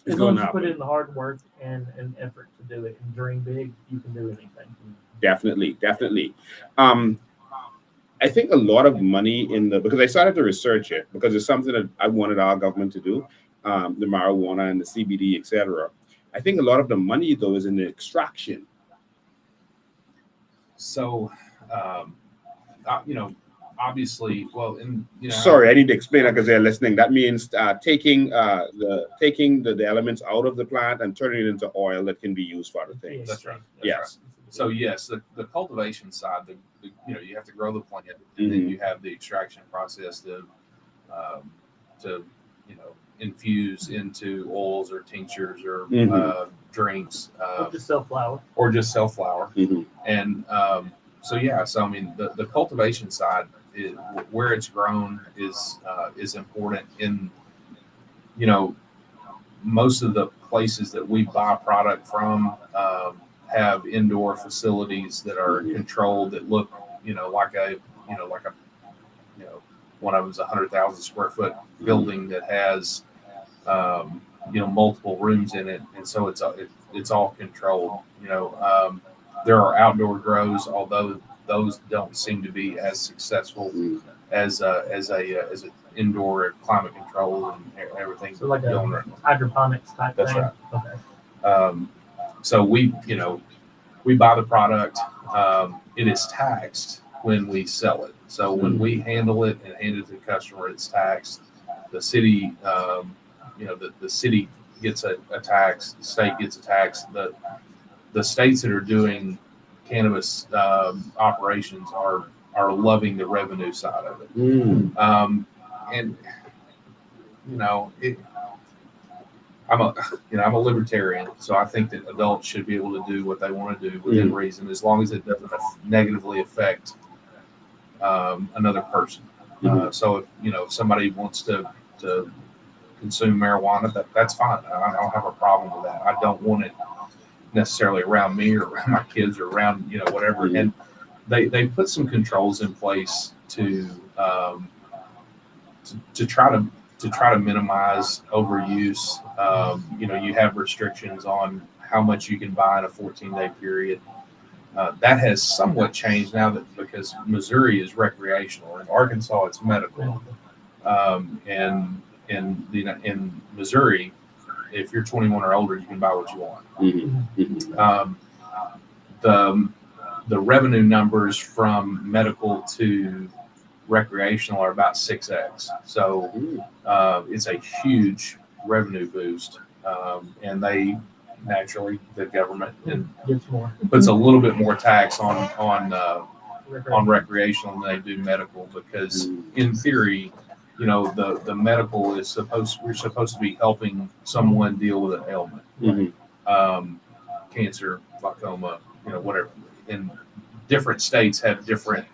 As long as you put in the hard work and effort to do it and dream big, you can do anything. Definitely. I think a lot of money because I started to research it because it's something that I wanted our government to do, the marijuana and the CBD, etc. I think a lot of the money, though, is in the extraction. So, obviously, Sorry, I need to explain that because they're listening. That means taking the elements out of the plant and turning it into oil that can be used for other things. That's right. Yes. Right. So yes, the cultivation side, you have to grow the plant, and then you have the extraction process to infuse into oils or tinctures or drinks, or just sell flour. Mm-hmm. And so I mean, the cultivation side, where it's grown is important. In most of the places that we buy product from have indoor facilities that are controlled, that look like a one of them's 100,000 square foot building that has multiple rooms in it, and so it's all controlled. There are outdoor grows, although those don't seem to be as successful as an indoor climate control and everything. So like a hydroponics type That's thing. right. Okay. So we buy the product. It is taxed when we sell it. So when we handle it and hand it to the customer, it's taxed. The city, the city gets a tax. The state gets a tax. The states that are doing cannabis operations are loving the revenue side of it. And I'm a libertarian, so I think that adults should be able to do what they want to do within reason, as long as it doesn't negatively affect another person. So if somebody wants to consume marijuana, that's fine. I don't have a problem with that. I don't want it necessarily around me or around my kids or around whatever. And they put some controls in place to try to minimize overuse. You have restrictions on how much you can buy in a 14-day period. That has somewhat changed now because Missouri is recreational. In Arkansas, it's medical. And in Missouri, if you're 21 or older, you can buy what you want. The revenue numbers from medical to recreational are about 6x. So it's a huge revenue boost. And they naturally, the government puts a little bit more tax on recreational than they do medical, because in theory, the medical is we're supposed to be helping someone deal with an ailment, cancer, glaucoma, whatever. And different states have different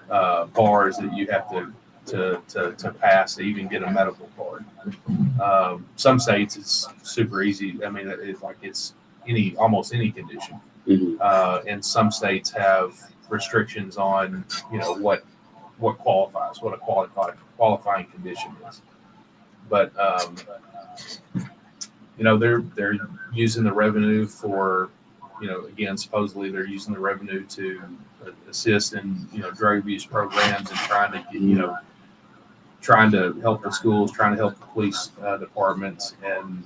bars that you have to pass to even get a medical card. Some states it's super easy. I mean, it's almost any condition. And some states have restrictions on what qualifies, what a qualifying condition is. But they're using the revenue for again, supposedly they're using the revenue to assist in, drug abuse programs and trying to get, trying to help the schools, trying to help the police departments. And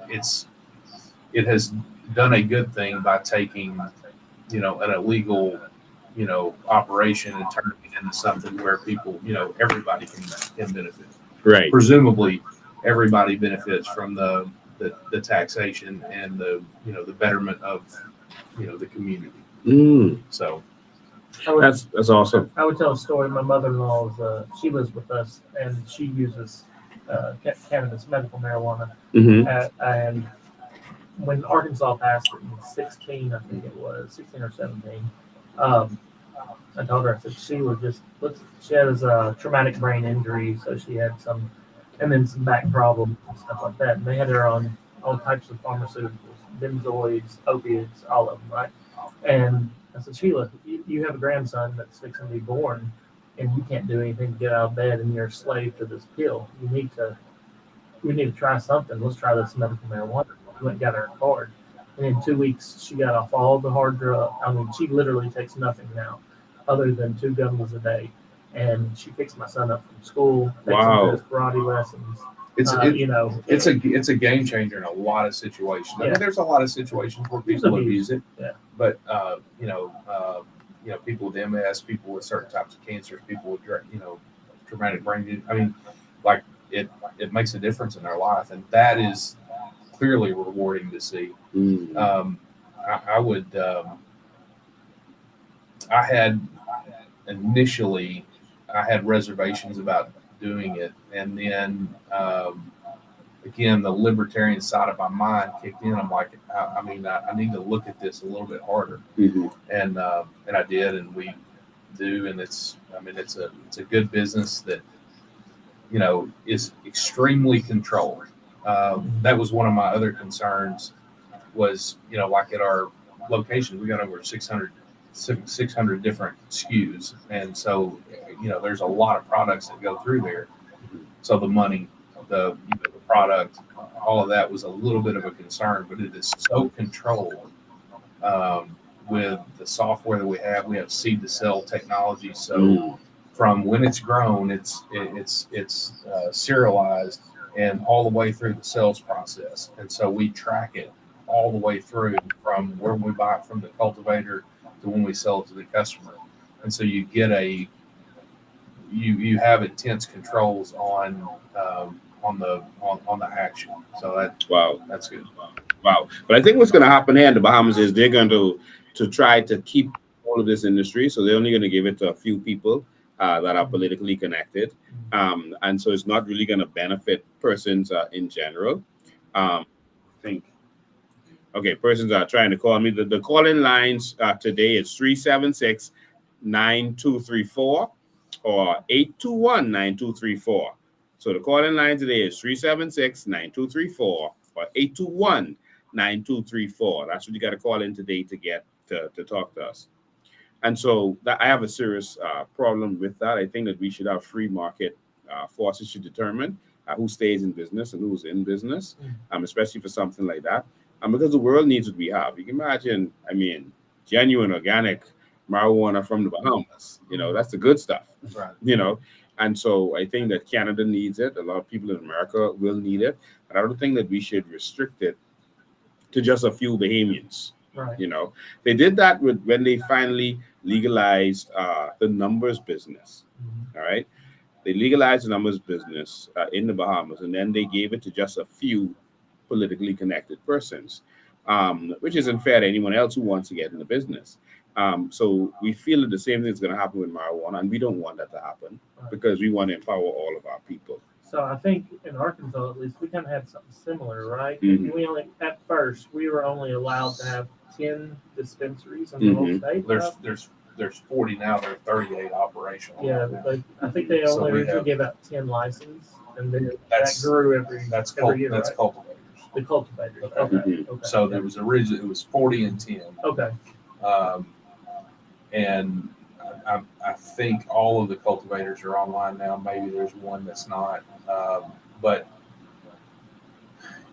it has done a good thing by taking, an illegal, operation and turning it into something where people, everybody can benefit. Right. Presumably, everybody benefits from the taxation and the betterment of the community. So that's awesome. I would tell a story. My mother-in-law she lives with us, and she uses cannabis, medical marijuana. And when Arkansas passed it in 16, I think it was 16 or 17, I told her, I said she has a traumatic brain injury, so she had some, and then some back problems and stuff like that. And they had her on all types of pharmaceuticals, benzoids, opiates, all of them, right? And I said, Sheila, you have a grandson that's fixing to be born, and you can't do anything to get out of bed, and you're a slave to this pill. We need to try something. Let's try this medical marijuana. We went and got her a card. And in 2 weeks, she got off all the hard drugs. I mean, she literally takes nothing now other than 2 gummies a day. And she picks my son up from school, takes him to his karate lessons. It's a game changer in a lot of situations. I mean, there's a lot of situations where people abuse it. Yeah. But people with MS, people with certain types of cancers, people with traumatic brain injury. I mean, like it makes a difference in their life, and that is clearly rewarding to see. I had reservations about doing it, and then again, the libertarian side of my mind kicked in. I'm like, I need to look at this a little bit harder, and I did, and we do, and it's a good business that is extremely controlled. That was one of my other concerns. Was like at our location, we got over 600 different SKUs, and so there's a lot of products that go through there. So the money, the product, all of that was a little bit of a concern, but it is so controlled with the software that we have seed to sell technology. So from when it's grown, it's serialized and all the way through the sales process, and so we track it all the way through from where we buy it from the cultivator to when we sell it to the customer. And so you get you have intense controls on the action. So that's good. Wow. But I think what's going to happen here in the Bahamas is they're going to try to keep all of this industry. So they're only going to give it to a few people that are politically connected. And so it's not really going to benefit persons in general. I think. Okay, persons are trying to call me. The call-in lines today is 376-9234 or 821-9234. So the call-in line today is 376-9234 or 821-9234. That's what you got to call in today to get to talk to us. And so I have a serious problem with that. I think that we should have free market forces to determine who stays in business and who's in business, especially for something like that. Because the world needs what we have. You can imagine, genuine organic marijuana from the Bahamas. That's the good stuff. Right. And so I think that Canada needs it. A lot of people in America will need it. And I don't think that we should restrict it to just a few Bahamians. Right. They did that when they finally legalized the numbers business. All right. They legalized the numbers business in the Bahamas, and then they gave it to just a few politically connected persons, which isn't fair to anyone else who wants to get in the business. So we feel that the same thing is going to happen with marijuana, and we don't want that to happen because we want to empower all of our people. So I think in Arkansas, at least, we kind of had something similar, right? Mm-hmm. At first, we were only allowed to have 10 dispensaries in the whole state. There's 40 now. There are 38 operational. Yeah, I think they only originally gave out 10 licenses, and then that grew every year. That's right? cultivators. The cultivators. Okay. Okay. So there was originally it was 40 and 10. Okay. And I think all of the cultivators are online now. Maybe there's one that's not. But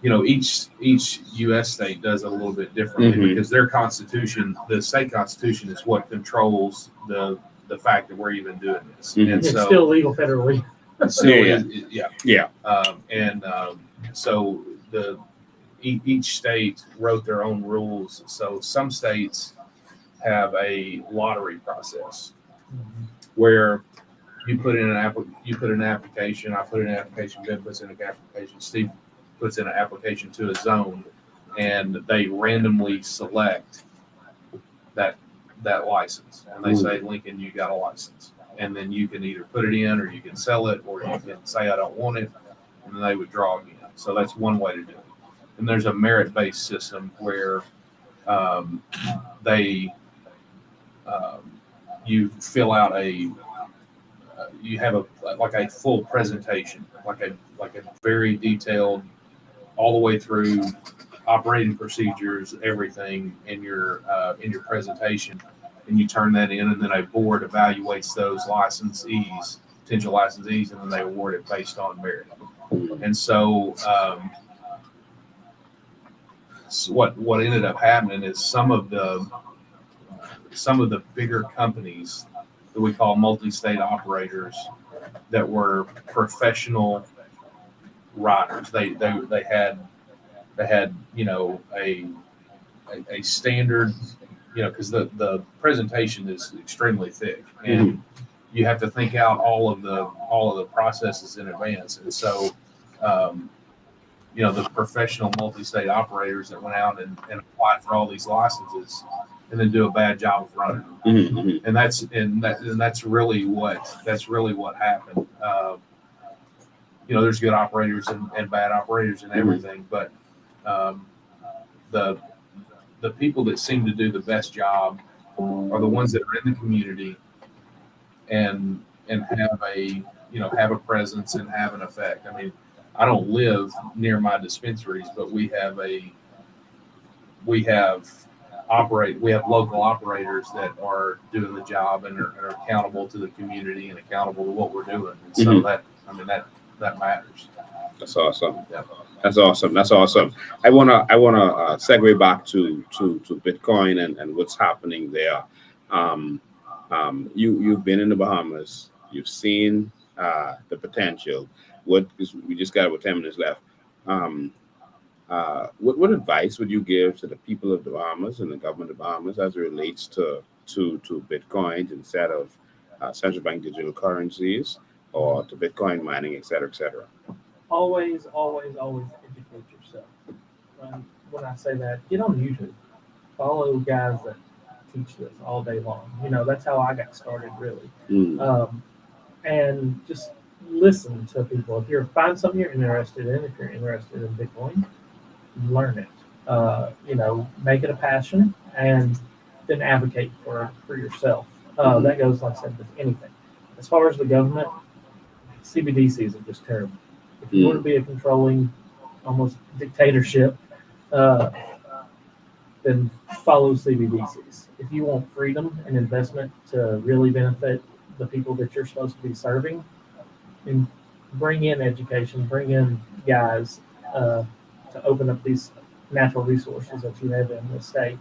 each U.S. state does it a little bit differently because their constitution, the state constitution, is what controls the fact that we're even doing this, and It's so still legal federally. So each state wrote their own rules. So some states have a lottery process where you put in an application, I put in an application, Ben puts in an application, Steve puts in an application to a zone, and they randomly select that license, and they say, Lincoln, you got a license, and then you can either put it in, or you can sell it, or you can say I don't want it, and then they would draw again. So that's one way to do it. And there's a merit-based system where you fill out you have a full presentation, like a very detailed, all the way through operating procedures, everything in your presentation, and you turn that in, and then a board evaluates those potential licensees, and then they award it based on merit. And so, what ended up happening is some of the bigger companies that we call multi-state operators that were professional riders. They had a standard, because the presentation is extremely thick, and you have to think out all of the processes in advance. And so the professional multi-state operators that went out and applied for all these licenses and then do a bad job of running them. And that's really what happened. There's good operators and bad operators and everything, but the people that seem to do the best job are the ones that are in the community and have a presence and have an effect. I mean, I don't live near my dispensaries, but we have local operators that are doing the job and are accountable to the community and accountable to what we're doing. And so that matters. That's awesome. Yeah. That's awesome. I wanna segue back to Bitcoin and what's happening there. You've been in the Bahamas. You've seen the potential. We just got about 10 minutes left. What advice would you give to the people of the Bahamas and the government of the Bahamas as it relates to Bitcoins instead of central bank digital currencies, or to Bitcoin mining, et cetera, et cetera? Always educate yourself. When I say that, get on YouTube. Follow guys that teach this all day long. That's how I got started, really. And just listen to people. If you find something you're interested in, if you're interested in Bitcoin, learn it. Make it a passion, and then advocate for yourself. That goes, like I said, with anything. As far as the government, CBDCs are just terrible. If you want to be a controlling, almost dictatorship, then follow CBDCs. If you want freedom and investment to really benefit the people that you're supposed to be serving, and bring in education, bring in guys to open up these natural resources that you have in the state,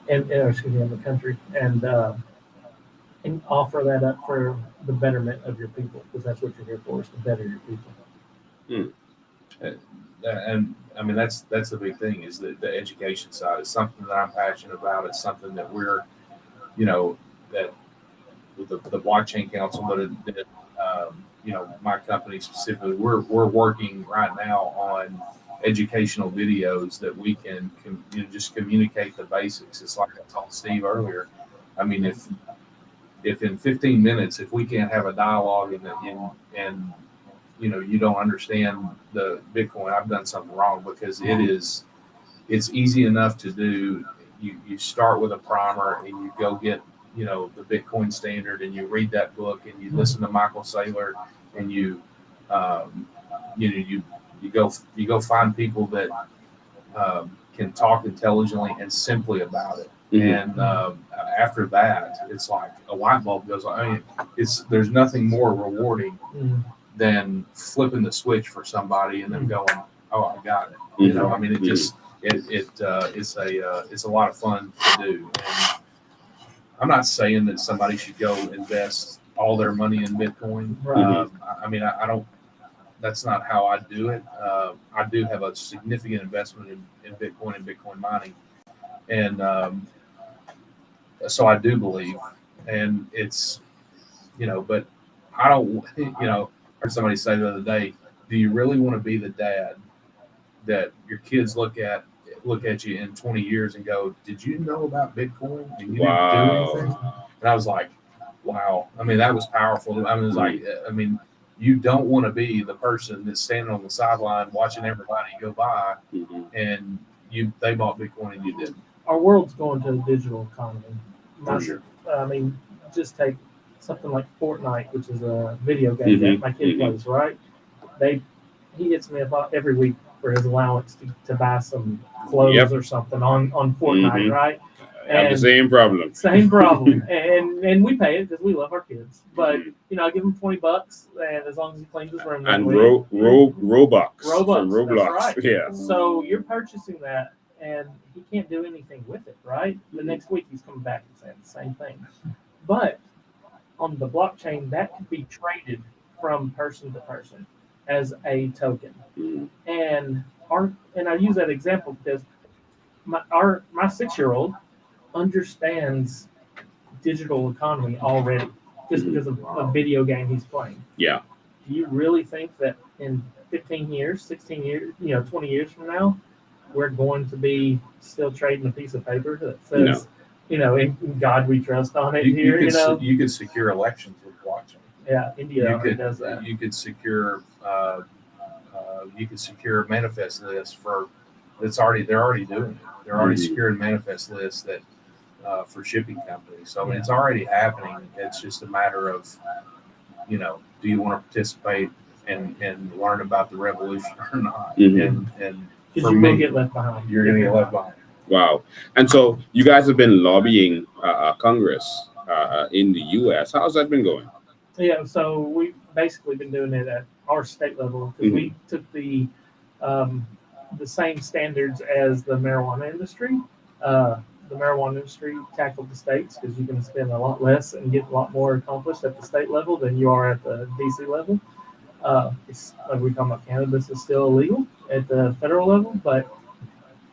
in the country, and offer that up for the betterment of your people, because that's what you're here for, is to better your people. And I mean, that's the big thing, is the education side is something that I'm passionate about. It's something that we're, that with the blockchain council, but my company specifically, we're working right now on educational videos that we can just communicate the basics. It's like I told Steve earlier. I mean, if in 15 minutes, if we can't have a dialogue and you don't understand the Bitcoin, I've done something wrong, because it's easy enough to do. You start with a primer, and you go get the Bitcoin Standard, and you read that book, and you listen to Michael Saylor, and you go find people that can talk intelligently and simply about it. And after that, it's like a light bulb goes on. I mean, there's nothing more rewarding than flipping the switch for somebody and them going, oh, I got it. You know, I mean, it just it's a lot of fun to do. And I'm not saying that somebody should go invest all their money in Bitcoin. Right. I mean, I don't. That's not how I do it. I do have a significant investment in Bitcoin and Bitcoin mining, and so I do believe, and it's, you know, but I don't, you know, I heard somebody say the other day, do you really want to be the dad that your kids look at you in 20 years and go, did you know about Bitcoin and you didn't do anything? And I was like, wow. I mean, that was powerful. I mean, it was like, I mean, you don't want to be the person that's standing on the sideline watching everybody go by and they bought Bitcoin and you didn't. Our world's going to a digital economy. For sure. I mean, just take something like Fortnite, which is a video game that my kid plays, right? He hits me about every week for his allowance to buy some clothes or something on Fortnite, right? I have the same problem. Same problem. and we pay it because we love our kids. But, you know, I give him $20, and as long as he cleans his room. And Robux. From Roblox. That's right. Yeah. So you're purchasing that, and he can't do anything with it, right? The next week he's coming back and saying the same thing. But on the blockchain, that could be traded from person to person as a token. And I use that example because my 6-year-old understands digital economy already just because of a video game he's playing. Yeah. Do you really think that in 15 years, 16 years, 20 years from now, we're going to be still trading a piece of paper that says, in God we trust on it here? You could secure elections with blockchain. Yeah, India already does that. You could secure manifest lists for. They're already doing it. They're already securing manifest lists that for shipping companies. So I mean, it's already happening. It's just a matter of, do you want to participate and learn about the revolution or not? And for me, you'll get left behind. You're going to get left behind. Wow. And so you guys have been lobbying Congress in the U.S. How's that been going? Yeah, so we've basically been doing it at our state level because we took the same standards as the marijuana industry. The marijuana industry tackled the states because you can spend a lot less and get a lot more accomplished at the state level than you are at the DC level. It's like we're talking about cannabis is still illegal at the federal level, but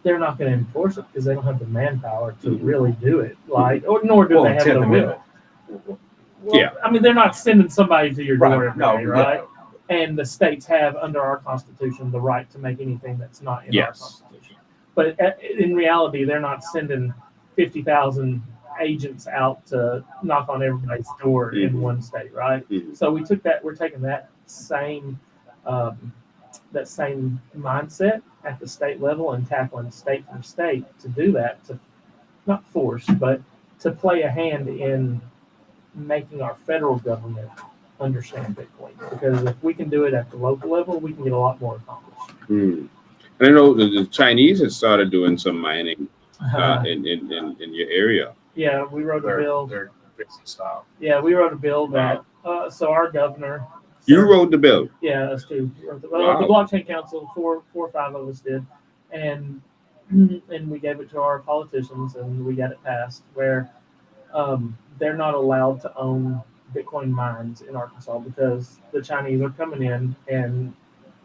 they're not going to enforce it because they don't have the manpower to really do it. Nor do they have the will. Well, I mean, they're not sending somebody to your door every day, right? No. And the states have, under our Constitution, the right to make anything that's not in our Constitution. But in reality, they're not sending 50,000 agents out to knock on everybody's door in one state, right? So we took that. We're taking that same mindset at the state level and tackling state from state to do that, to not force, but to play a hand in making our federal government understand Bitcoin. Because if we can do it at the local level, we can get a lot more accomplished. And I know the Chinese have started doing some mining in your area. Yeah, we wrote a bill. They're fixing style. Yeah, we wrote a bill that so our governor. You wrote the bill? Yeah, us too. The Blockchain Council, 4 or 5 of us did, and we gave it to our politicians, and we got it passed where they're not allowed to own Bitcoin mines in Arkansas because the Chinese are coming in and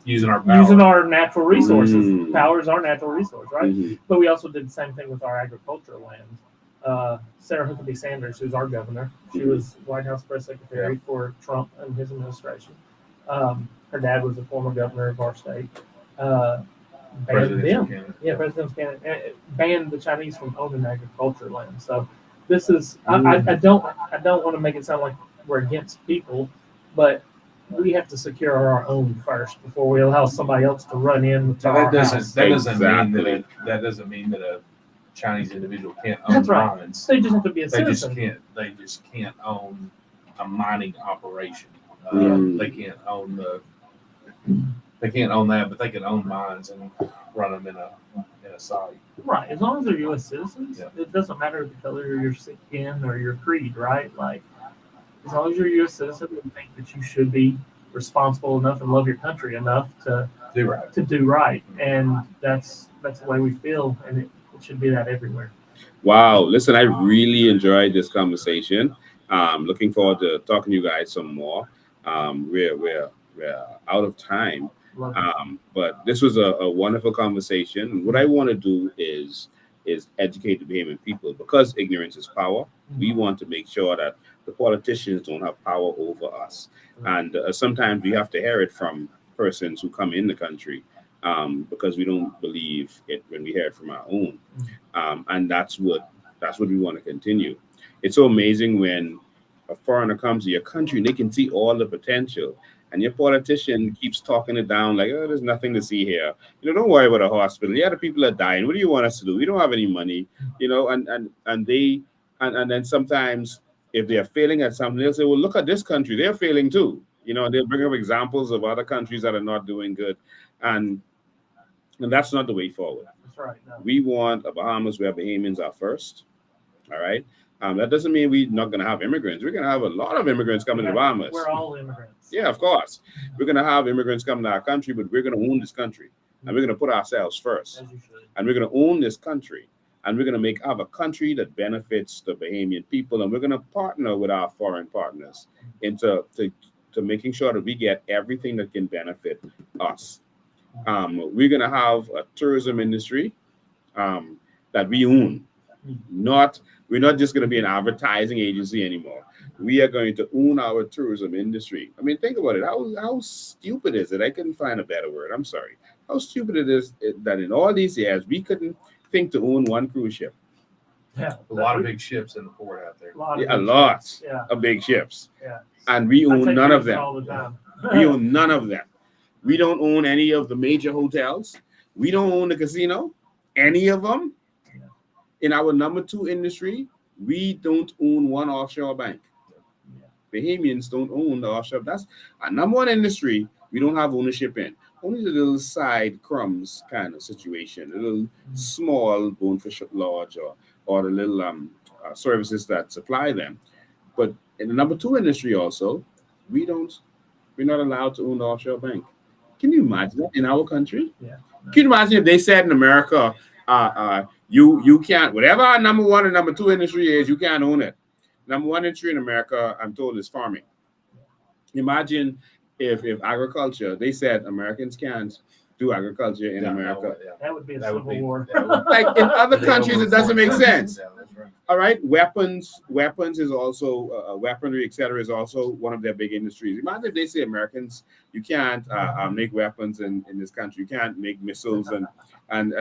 using our natural resources. Power is our natural resource, right? But we also did the same thing with our agricultural land. Sarah Huckabee Sanders, who's our governor, she was White House press secretary for Trump and his administration. Her dad was a former governor of our state. Banned them. Yeah, President Canada banned the Chinese from owning agricultural land. So this is I don't want to make it sound like we're against people, but we have to secure our own first before we allow somebody else to run in. That doesn't mean that a Chinese individual can't own mines. They just have to be a citizen. They just can't own a mining operation. They can't own that, but they can own mines and run them in a site. Right, as long as they're U.S. citizens, it doesn't matter the color of your skin or your creed, right? Like, as long as you're a U.S. citizen and think that you should be responsible enough and love your country enough to to do right, and that's the way we feel, and it should be that everywhere. Wow. Listen, I really enjoyed this conversation. Looking forward to talking to you guys some more. We're out of time. Love it. But this was a wonderful conversation. What I want to do is educate the Bahamian people because ignorance is power. We want to make sure that the politicians don't have power over us. And sometimes we have to hear it from persons who come in the country because we don't believe it when we hear it from our own. And that's what we want to continue. It's so amazing when a foreigner comes to your country and they can see all the potential. And your politician keeps talking it down like, oh, there's nothing to see here. Don't worry about a hospital. Yeah, the people are dying. What do you want us to do? We don't have any money. And then sometimes if they are failing at something, they'll say, well, look at this country. They're failing too. And they'll bring up examples of other countries that are not doing good. And that's not the way forward. That's right. No. We want a Bahamas where Bahamians are first. All right. That doesn't mean we're not going to have immigrants. We're going to have a lot of immigrants coming to the Bahamas. We're all immigrants. Yeah, of course. We're going to have immigrants coming to our country, but we're going to own this country. And we're going to put ourselves first. As you should. And we're going to own this country. And we're going to have a country that benefits the Bahamian people. And we're going to partner with our foreign partners into making sure that we get everything that can benefit us. We're going to have a tourism industry that we own. We're not just going to be an advertising agency anymore. We are going to own our tourism industry. I mean, think about it. How stupid is it? I couldn't find a better word. I'm sorry. How stupid it is that in all these years, we couldn't think to own one cruise ship. Yeah, A lot of big ships in the port out there. A lot Yeah. of big ships. Yeah. And we I own take none of cruises them. all the time. We own none of them. We don't own any of the major hotels. We don't own the casino, any of them. In our number 2 industry, we don't own one offshore bank. Bahamians don't own the offshore. That's our number 1 industry we don't have ownership in. Only the little side crumbs kind of situation, a little small Bonefish Lodge or the little services that supply them. But in the number 2 industry also, we're not allowed to own the offshore bank. Can you imagine that in our country? Yeah. Can you imagine if they said in America, you can't, whatever our number 1 and number 2 industry is, you can't own it. Number 1 industry in America, I'm told, is farming. Imagine if agriculture, they said Americans can't do agriculture in America. That would be a civil war. Like in other countries, it doesn't make sense. Yeah, that's right. All right, weapons is also weaponry, etc. is also one of their big industries. Imagine if they say Americans, you can't make weapons in this country, you can't make missiles and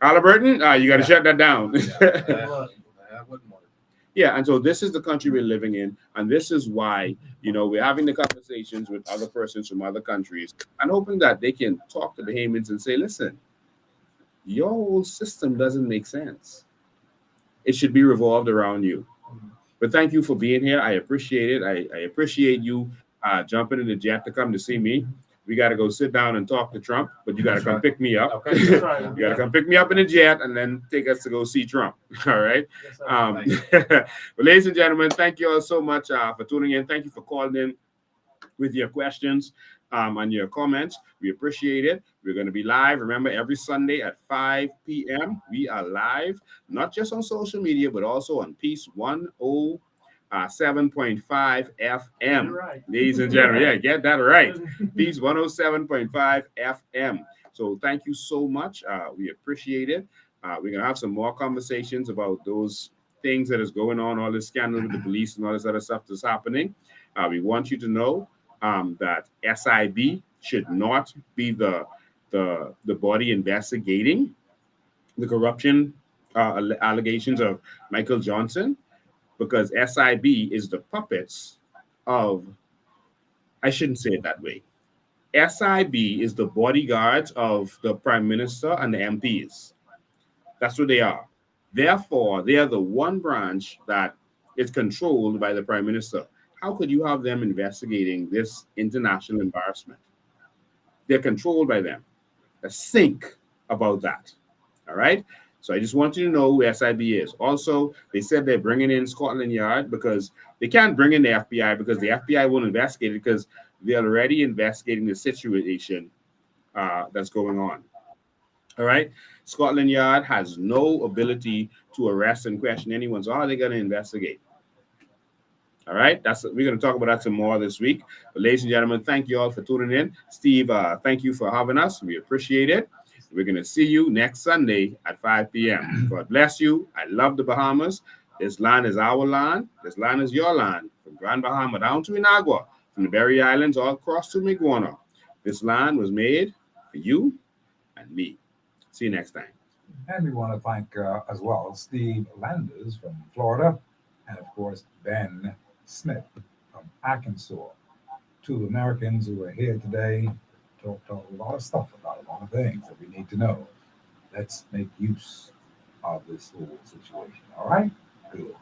Halliburton, you got to shut that down. That wouldn't work. Yeah, and so this is the country we're living in, and this is why we're having the conversations with other persons from other countries, and hoping that they can talk to Bahamians and say, listen, your whole system doesn't make sense. It should be revolved around you. But thank you for being here. I appreciate it. I appreciate you jumping in the jet to come to see me. We got to go sit down and talk to Trump, but you got to come pick me up. Okay. That's right. You got to come pick me up in a jet and then take us to go see Trump. All right. Yes, sir. Well, ladies and gentlemen, thank you all so much for tuning in. Thank you for calling in with your questions and your comments. We appreciate it. We're going to be live. Remember, every Sunday at 5 p.m. we are live, not just on social media, but also on Peace 107.5 FM. Right. Ladies and gentlemen, yeah, get that right. Peace 107.5 FM. So thank you so much. We appreciate it. We're going to have some more conversations about those things that is going on, all this scandal with the police and all this other stuff that's happening. We want you to know that SIB should not be the body investigating the corruption allegations of Michael Johnson, because SIB is the puppets of, I shouldn't say it that way. SIB is the bodyguards of the Prime Minister and the MPs. That's what they are. Therefore, they are the one branch that is controlled by the Prime Minister. How could you have them investigating this international embarrassment? They're controlled by them. Think about that. All right? So I just want you to know who SIB is. Also, they said they're bringing in Scotland Yard because they can't bring in the FBI because the FBI won't investigate it because they're already investigating the situation that's going on. All right. Scotland Yard has no ability to arrest and question anyone. So how are they going to investigate? All right. We're going to talk about that some more this week. But ladies and gentlemen, thank you all for tuning in. Steve, thank you for having us. We appreciate it. We're going to see you next Sunday at 5 p.m. God bless you. I love the Bahamas. This land is our land. This land is your land. From Grand Bahama down to Inagua, from the Berry Islands all across to Miguana. This land was made for you and me. See you next time. And we want to thank as well Steve Landers from Florida, and of course Ben Smith from Arkansas. Two Americans who are here today to talk a lot of stuff about a lot of things that we need to know. Let's make use of this whole situation. All right? Good.